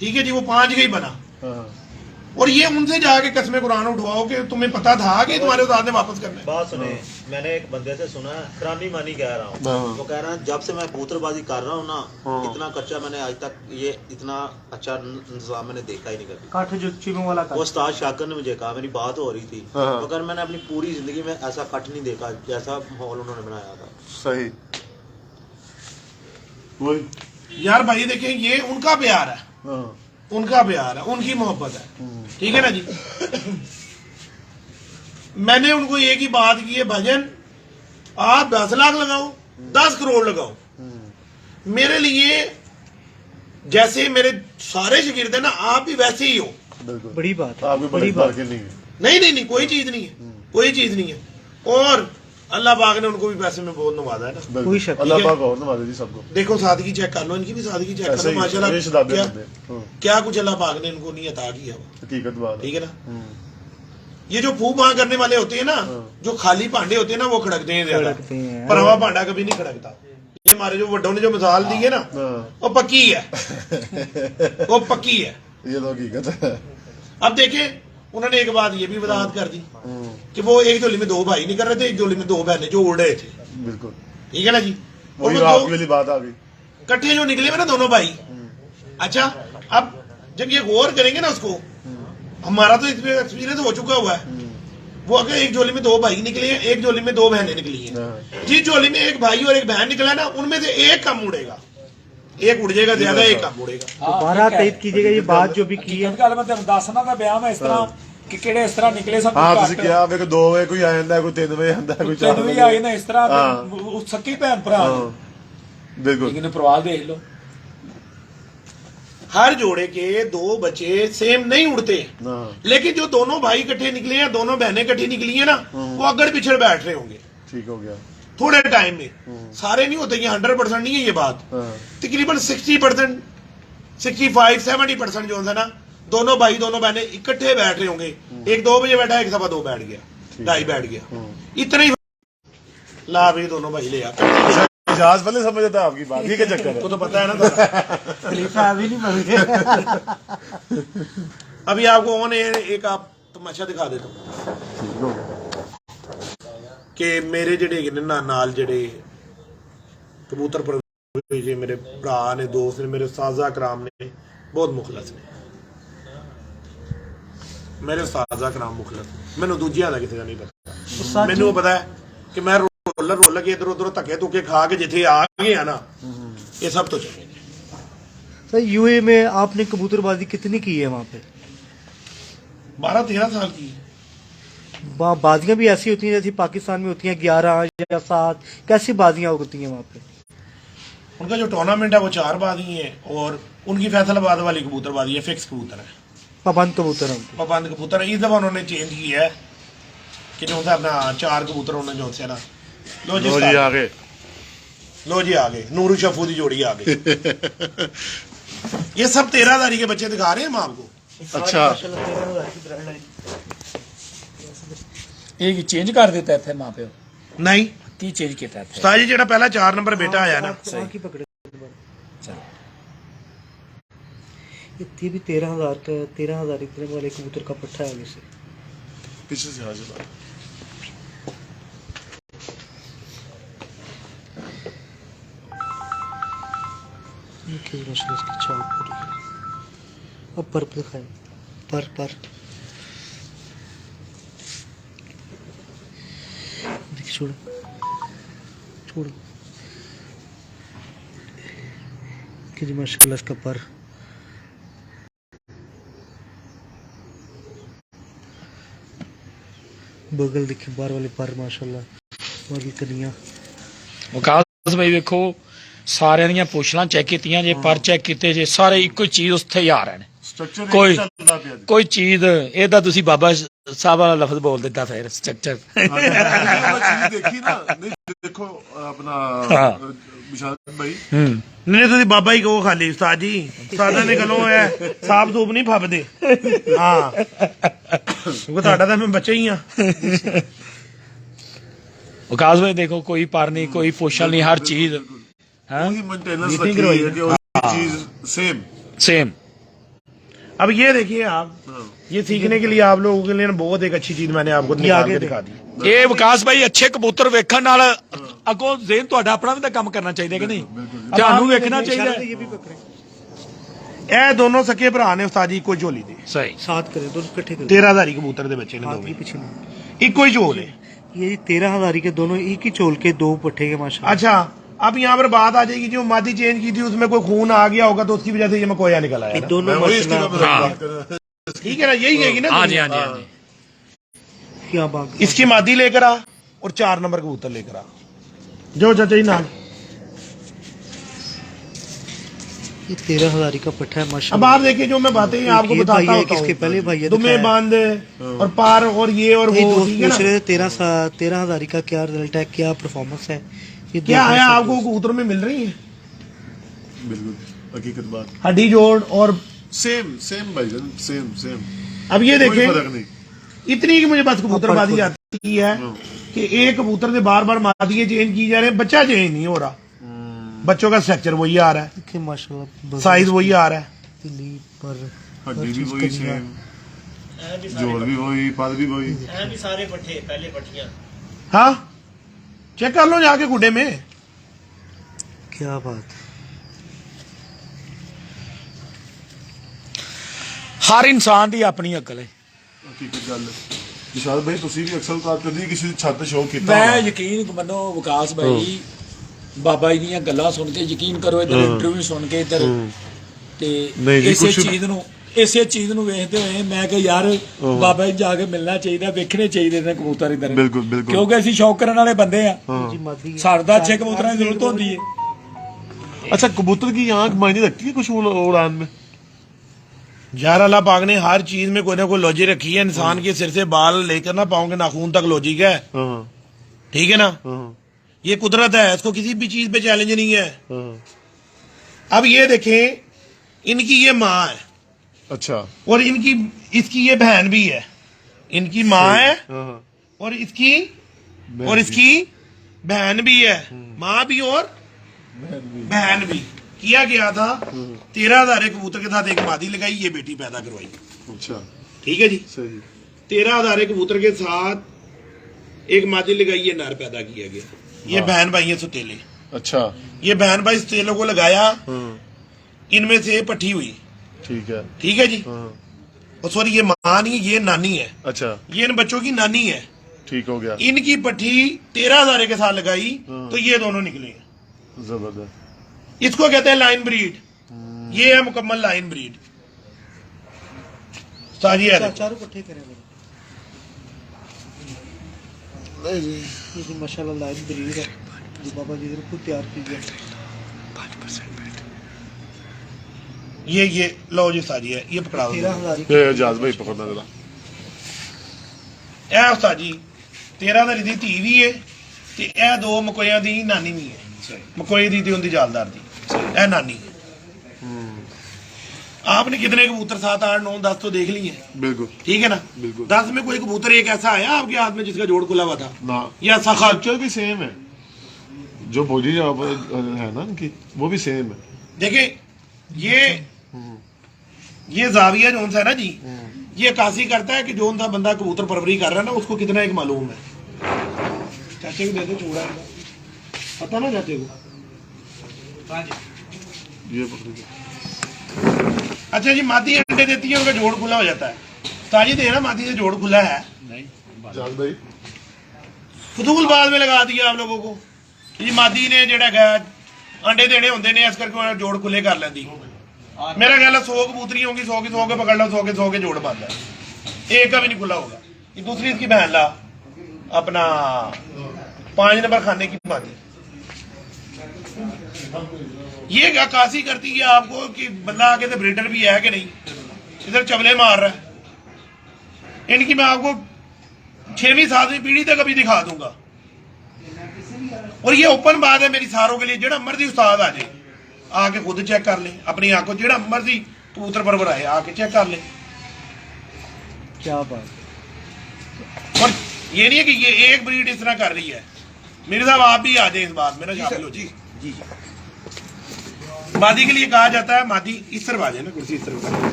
ठीक है जी, वो 5 का ही बना। हाँ, और ये उनसे जाके कसमें कुरान उठवाओ कि तुम्हें पता था कि तुम्हारे उस्ताद ने वापस करना है। बात सुने, मैंने एक बंदे से सुना, खरानी मानी कह रहा हाँ। हूँ, वो कह रहा है जब से मैं कबूतरबाजी कर रहा हूँ ना, इतना खर्चा मैंने आज तक ये इतना अच्छा इंतजाम मैंने देखा ही नहीं कभी। काठ जो चीमों वाला वो उस्ताद शाकर ने मुझे कहा, मेरी बात हो रही थी, हाँ। मगर मैंने अपनी पूरी जिंदगी में ऐसा कट नहीं देखा जैसा माहौल उन्होंने बनाया था। सही वही। यार भाई देखें, ये उनका प्यार है, हाँ, उनका प्यार है, उनकी मोहब्बत है, ठीक है ना जी। मैंने उनको एक ही बात की है, भजन आप 10 लाख लगाओ, 10 करोड़ लगाओ, मेरे लिए जैसे मेरे सारे शागिर्द है ना, आप भी वैसे ही हो। बिल्कुल। बड़ी बात है, आपके बड़ी बड़ी बात। बात नहीं है। नहीं नहीं नहीं, कोई चीज नहीं है, कोई चीज नहीं है। और अल्लाह पाक ने उनको भी पैसे में बहुत नवाजा है ना। बिल्कुल। कोई शक अल्लाह नहीं है। पाक और नवाजे जी सबको। देखो सादगी चेक कर लो, इनकी भी सादगी चेक कर ऐसे लो, ही माशाल्लाह ये शदाबे क्या, बंदे। हाँ, क्या कुछ अल्लाह पाक ने इनको नहीं अता किया हुआ, हकीकत बात है। ठीक है ना। ये जो फूक मां करने वाले होते हैं ना, जो खाली भांडे होते हैं ना, वो खड़कते हैं ज्यादा, खड़कते हैं। पर हवा भांडा कभी नहीं खड़कता। ये हमारे जो वड्डों ने जो मिसाल दी है ना, हाँ। वो पक्की है, वो पक्की है। ये तो हकीकत है। अब देखें, उन्होंने एक बात ये भी वजाहत कर दी कि वो एक झोली में 2 भाई नहीं कर रहे थे, एक झोली में 2 बहनें जो उड़ रहे थे, बिल्कुल। ठीक है ना जी। और वही वो आपकी 2 वाली बात आ गई। इकट्ठे जो निकले हुए ना दोनों भाई। अच्छा, अब जब ये गौर करेंगे ना उसको, हमारा तो इसमें एक्सपीरियंस हो चुका हुआ है। वो अगर एक झोली में 2 भाई निकले हैं, एक झोली में 2 बहनें निकली हैं, हाँ। जिस झोली में एक भाई और एक बहन निकला ना, उनमें से एक कम उड़ेगा, एक उड़ जाएगा ज्यादा, एक कम उड़ेगा। दोबारा तायद कीजिएगा ये बात जो भी की है। ਹਕੀਕਤ ਗੱਲ ਮੈਂ ਤੁਹਾਨੂੰ ਦੱਸਣਾ ਤਾਂ ਬਿਆਨ ਮੈਂ ਇਸ ਤਰ੍ਹਾਂ ਕਿ ਕਿਹੜੇ ਇਸ ਤਰ੍ਹਾਂ ਨਿਕਲੇ ਸਭ हाँ ਤੁਸੀਂ ਕਿਹਾ ਵੇ 2 ਵਜੇ ਕੋਈ ਆ ਜਾਂਦਾ, ਕੋਈ 3 ਵਜੇ ਆਉਂਦਾ, ਕੋਈ 4 ਤੈਨੂੰ ਵੀ ਵਜੇ। ਆਏ ਨਾ ਇਸ ਤਰ੍ਹਾਂ ਹਾਂ। ਉਹ ਸੱਕੀ ਭੈਣ ਭਰਾ ਨੇ। हाँ, बिल्कुल। ਲੇਕਿन ਪ੍ਰਵਾਲ ਦੇਖ ਲਓ, हर जोड़े के 2 बच्चे सेम नहीं उड़ते, हाँ, लेकिन जो दोनों भाई इकट्ठे निकले हैं, दोनों बहनें इकट्ठी निकली है ना, वो अगड़ पिछड़ बैठ रहे होंगे ठीक हो गया। थोड़े टाइम में। सारे नहीं होते, ये 100% नहीं है ये बात, हाँ, तकरीबन 60%, 65-70% जो है ना, दोनों भाई दोनों बहनें इकट्ठे बैठ रहे होंगे। एक 2 बजे बैठा, एक 2:15 बैठ गया, 2:30 बैठ गया, इतना ही ला भी दोनों भाई ले आते। इजाज पहले समझ आता है आपकी बात, ये क्या चक्कर वो है? तो पता है ना सारा। खलीफा अभी नहीं बन गए। अभी आपको ऑन एयर एक आप तमाशा दिखा देता हूँ ठीक हो गया। कि मेरे ਜਿਹੜੇ ਹੈਗੇ ਨੇ ਨਾਲ ਜਿਹੜੇ ਕਬੂਤਰ ਪਰਵਰਿਸ਼ ਜੇ ਮੇਰੇ ਭਰਾ ਨੇ, ਦੋਸਤ ਨੇ, ਮੇਰੇ ਉਸਤਾਜ਼ਾ ਕਰਾਮ ਨੇ, ਬਹੁਤ ਮੁਖਲਸ ਨੇ ਮੇਰੇ ਉਸਤਾਜ਼ਾ ਕਰਾਮ ਮੁਖਲਸ ਨੇ। ਮੈਨੂੰ ਦੂਜਿਆਂ ਦਾ ਕਿਸੇ ਦਾ ਨਹੀਂ ਪਤਾ। ਮੈਨੂੰ ਉਹ ਪਤਾ ਹੈ ਕਿ ਮੈਂ ਰੋਲ ਕੇ ਇਧਰ ਉਧਰ ਧੱਕੇ ਧੁੱਕੇ ਖਾ ਕੇ ਜਿੱਥੇ ਆ ਗਏ ਆ ਨਾ, ਇਹ ਸਭ ਤੋਂ ਚੰਗੇ ਨੇ। सर यूए में आपने कबूतरबाजी कितनी की है वहाँ पे? 12-13 साल की। वहाँ बाजियां भी ऐसी होती हैं जैसी पाकिस्तान में होती हैं 11 या 7, कैसी बाजियां होती हैं वहाँ पे? उनका जो टूर्नामेंट है वो 4 बाजी है, और उनकी फैसलाबाद वाली कबूतरबाजी है, फिक्स कबूतर है, पाबंद कबूतर हैं पाबंद कबूतर इस दफा उन्होंने चेंज किया है कि जो था अपना 4 कबूतर उन्होंने जो से ना लो जी लो जी आ गए लो जी आ गए नूरू शफू की जोड़ी आ गई ये सब 13,000 के बच्चे दिखा रहे हैं हम आपको अच्छा ਇਹ ਚੇਂਜ ਕਰ ਦਿੱਤਾ ਇੱਥੇ ਮਾਂ ਪਿਓ नहीं ਕੀ ਚੇਂਜ ਕੀਤਾ ਇੱਥੇ उस्ताद जी जेड़ा पहला 4 नंबर बेटा आया ना की पकड़े ये भी 13,000 का 13,000 इतने वाले कबूतर का पट्टा है आगे से पीछे से आ जाओ ये किस नस्ल की छाप पूरी है अब पर दिखाए पर देखिए छोड़ो कि माशाल्लाह इसका पर बगल देखिए बाहर वाले पर माशाल्लाह और कनिया ਵਿਕਾਸ ਭਾਈ ਵੇਖੋ ਸਾਰਿਆਂ ਦੀਆਂ ਪੁੱਛਲਾਂ ਚੈੱਕ ਕੀਤੀਆਂ ਜੇ ਪਰ ਚੈੱਕ ਕੀਤੇ ਜੇ ਸਾਰੇ ਇੱਕੋ ਚੀਜ਼ ਉੱਥੇ ਹੀ ਆ ਰਹੇ ਨੇ स्ट्रक्चर कोई- चलता पिया जी। ਕੋਈ ਚੀਜ਼ ਇਹ ਤਾਂ ਤੁਸੀਂ ਬਾਬਾ ਸਾਹਿਬ ਵਾਲਾ ਲਫ਼ਜ਼ ਬੋਲ ਦਿੱਤਾ ਫਿਰ ਸਟਰਕਚਰ चीज देखी ना नहीं देखो अपना हाँ। विशाल भाई नहीं ਤੁਸੀਂ ਬਾਬਾ ਹੀ ਕਹੋ ਖਾਲੀ ਉਸਤਾਦ ਜੀ ਉਸਤਾਦਾਂ ਦੇ ਗਲੋਂ ਹੈ ਸਾਫ ਸੂਪ ਨਹੀਂ ਫੱਬਦੇ ਹਾਂ ਕਿਉਂਕਿ ਤੁਹਾਡਾ ਤਾਂ ਮੈਂ ਬੱਚਾ ਹੀ ਆ ਵਿਕਾਸ ਭਾਈ ਦੇਖੋ ਕੋਈ ਪਰ ਨਹੀਂ ਕੋਈ ਪੁੱਛਲ ਨਹੀਂ ਹਰ ਚੀਜ਼ हाँ वही मेंटेनेंस मीटिंग रखी करवाई है ना? कि वही चीज सेम सेम अब ये देखिए आप ये सीखने के लिए आप लोगों के लिए बहुत एक अच्छी चीज मैंने आपको निकाल के दिखा दी ਇਹ ਵਿਕਾਸ ਭਾਈ ਅੱਛੇ ਕਬੂਤਰ ਵੇਖਣ ਨਾਲ ਅੱਗੋਂ ਜ਼ੇਨ ਤੁਹਾਡਾ ਆਪਣਾ ਵੀ ਤਾਂ ਕੰਮ ਕਰਨਾ ਚਾਹੀਦਾ ਕਿ ਨਹੀਂ ਤੁਹਾਨੂੰ ਵੇਖਣਾ ਚਾਹੀਦਾ ਹੈ। ये भी पकड़े ਇਹ ਦੋਨੋਂ ਸਕੇ ਭਰਾ ਨੇ ਉਸਤਾਦ ਜੀ ਇੱਕੋ ਝੋਲੀ ਦੇ ਸਹੀ साथ करें दोनों इकट्ठे करें 13,000 ਕਬੂਤਰ ਦੇ ਬੱਚੇ ਨੇ हाथ के ਦੋਵੇਂ पीछे नहीं ਇੱਕੋ ਹੀ ਝੋਲ है ये 13,000 के दोनों एक ही चोल के दो पट्टे के माशाल्लाह अच्छा अब यहाँ पर बात आ जाएगी जो मादी चेंज की थी उसमें कोई खून आ गया होगा तो उसकी वजह से ये मकोया निकल आया ये ना। दोनों वही इसकी माशाल्लाह बात कर रहा था। ठीक है ना यही कहेगी ना हाँ जी दुनिया। हाँ जी हाँ जी क्या बात इसकी मादी लेकर आ और 4 नंबर कबूतर लेकर आ जो चाचा जी ना ये 13,000 का पट्टा है अब माशाल्लाह आप देखिए जो मैं बातें आपको ये भाई बताता है, हूँ किसके पहले भाई है तुम्हें दिखाया। बांध और पार और ये और ये वो दोस्त ठीक है पूछ ना रहे थे 13,000 का क्या रिजल्ट है क्या परफॉर्मेंस है ये क्या दोस्त है सब आपको दोस्त- कबूतर में मिल रही है बिल्कुल हकीकत बात हड्डी जोड़ और सेम सेम भाईजान सेम सेम अब ये कोई देखें फर्क नहीं इतनी कि मुझे बस कबूतरबाजी आती है कि एक कबूतर से बार बार मादियां चेंज की जा रहे हैं बच्चा चेंज नहीं हो रहा बच्चों का स्ट्रक्चर वही आ रहा है देखिए माशाल्लाह साइज वही आ रहा है दिल्ली पर हड्डी भी वही सेम जोड़ भी वही पद भी वही सारे पट्टे पहले पट्टियां हाँ चेक कर लो जाके गुड्डे में क्या बात ਹਰ ਇਨਸਾਨ ਦੀ ਆਪਣੀ ਅਕਲ ਹੈ ਹਕੀਕਤ ਗੱਲ ਹੈ ਵਿਸ਼ਾਲ ਭਾਈ ਤੁਸੀਂ ਵੀ ਅਕਸਰ ਕਾਰ ਕਦੀ ਕਿਸੇ ਦੀ ਛੱਤ ਸ਼ੋਅ ਕੀਤਾ ਮੈਂ ਹੋਣਾ? ਯਕੀਨ ਮੰਨੋ ਵਿਕਾਸ ਭਾਈ ਬਾਬਾ ਜੀ ਦੀਆਂ ਗੱਲਾਂ ਸੁਣ ਕੇ ਯਕੀਨ ਕਰੋ ਇਧਰ ਇੰਟਰਵਿਊ ਸੁਣ ਕੇ ਇਧਰ ਤੇ ਨਹੀਂ ਜੀ, ਇਸੇ ਚੀਜ਼ ਨੂੰ ਵੇਖਦੇ ਹੋਏ ਮੈਂ ਕਿ ਯਾਰ ਬਾਬਾ ਜੀ ਜਾ ਕੇ ਮਿਲਣਾ ਚਾਹੀਦਾ ਵੇਖਣੇ ਚਾਹੀਦੇ ਨੇ ਕਬੂਤਰ ਇਧਰ ਬਿਲਕੁਲ, ਬਿਲਕੁਲ। ਕਿਉਂਕਿ ਅਸੀਂ ਸ਼ੌਕ ਕਰਨ ਵਾਲੇ ਬੰਦੇ ਆ जी मादी ਸਾਡਾ ਅੱਛੇ ਕਬੂਤਰਾਂ ਦੀ ਜ਼ਰੂਰਤ ਹੁੰਦੀ ਹੈ अच्छा कबूतर की आंख मायने रखती है कुछ उड़ान में यार अल्लाह पाक ने हर चीज में कोई ना कोई लॉजिक रखी है इंसान के सिर से बाल लेकर ना पाँव के नाखून तक लॉजिक है हाँ ठीक है ना हाँ ये कुदरत है इसको किसी भी चीज पे चैलेंज नहीं है हाँ अब ये देखें इनकी ये माँ है अच्छा और इनकी इसकी ये बहन भी है इनकी माँ है हाँ और इसकी बहन भी है माँ भी और बहन भी किया गया था 13,000 कबूतर के साथ एक मादी लगाई ये बेटी पैदा करवाई अच्छा ठीक है जी सही 13,000 कबूतर के साथ एक मादी लगाई ये नर पैदा किया गया ये बहन भाई है सुतेले अच्छा ये बहन भाई सुतेलों को लगाया हाँ इनमें से पट्टी हुई ठीक है जी हाँ और सॉरी ये माँ नहीं ये नानी है अच्छा ये इन बच्चों की नानी है ठीक हो गया इनकी पट्टी 13,000 के साथ लगाई तो ये दोनों निकले जबरदस्त इसको कहते हैं लाइन ब्रीड ये है मुकम्मल लाइन ब्रीड साजी है चारों पट्टे करें ये जी माशाल्लाह लाइन ब्रीड है जो बाबा जी ने खुद तैयार की है ये लो जी उस्ताद जी है, ये पकड़ा दो। 13,000 ये एजाज भाई पकड़ना जरा। ਇਹ ਉਸਤਾਦ ਜੀ 13 ਦਾ ਦੀ ਧੀ ਵੀ ਹੈ ਤੇ ਇਹ ਦੋ ਮਕੋਈਆਂ ਦੀ ਨਾਨੀ ਵੀ ਹੈ। मकोई दी थी उनकी जालदार दी, ए नानी है। आपने कितने कबूतर 7 8 9 10 तो देख लिए हैं, बिल्कुल ठीक है ना। बिल्कुल। 10 में कोई कबूतर एक ऐसा आया आपके हाथ में जिसका जोड़ खुला हुआ था ना, या सखा? स्ट्रक्चर भी सेम है, जो बॉडी है ना इनकी वो भी सेम है। देखिए ये जाविया जो है ना जी, ये अक्कासी करता है कि जो उनका बंदा कबूतर परवरी कर रहा है ना उसको कितना एक मालूम है। चाचे को दे दो चूड़ा इनका, पता ना चाचे को। ये पकड़िए। अच्छा जी, मादी अंडे देती है, उनका जोड़ खुला हो जाता है। ताजी दे ना मादी से जोड़ खुला है, एजाज भाई फजूल बाद में लगा दिया आप लोगों को। जी मादी ने जेड़ा है अंडे देने होंगे ने, इस करके उन्हें जोड़ खुले कर लेंदी। मेरा ख्याल है 100 कबूतरी होंगी, 100 की 100 के पकड़ लो, 100 के जोड़ बंद है, एक का भी नहीं खुला होगा। ये दूसरी इसकी बहन ला अपना 5 नंबर खाने की मादी, ये अक्कासी करती है आपको कि बंदा आगे तो ब्रीडर भी है कि नहीं, इधर चबले मार रहा है। इनकी मैं आपको 6वीं 7वीं पीढ़ी तक अभी दिखा दूंगा। और ये ओपन बात है मेरी सारों के लिए, जेड़ा मर्जी उस्ताद आ जाए आके खुद चेक कर ले अपनी आंखों, जेड़ा मर्जी कबूतर परवर आए आके चेक कर ले। क्या बात। और ये नहीं है कि ये एक ब्रीड इस तरह कर रही है। मेरे साहब आप भी आ जाए इस बात में ना, शामिल हो जी। जी मादी के लिए कहा जाता है, मादी इस तरफ आ जाए ना, कुर्सी इस तरफ आ जाए।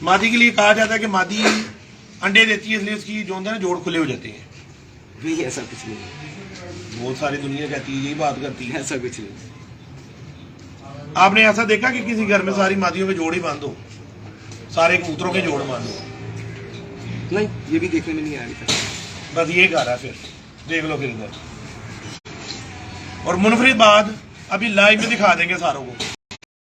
मादी के लिए कहा जाता है कि मादी अंडे देती है, इसलिए उसकी जो होता है ना जोड़ खुले हो जाते हैं। नहीं ऐसा कुछ नहीं है, बहुत सारी दुनिया कहती है, यही बात करती है। ऐसा कुछ नहीं। आपने ऐसा देखा कि किसी घर में सारी मादियों के जोड़ ही बंद हो, सारे कबूतरों के जोड़ बंद हो? नहीं, ये भी देखने में नहीं आया अभी तक। बस ये कह रहा है, फिर देख लो फिर इधर। और मुनफरिद बात अभी लाइव में दिखा देंगे सारों को।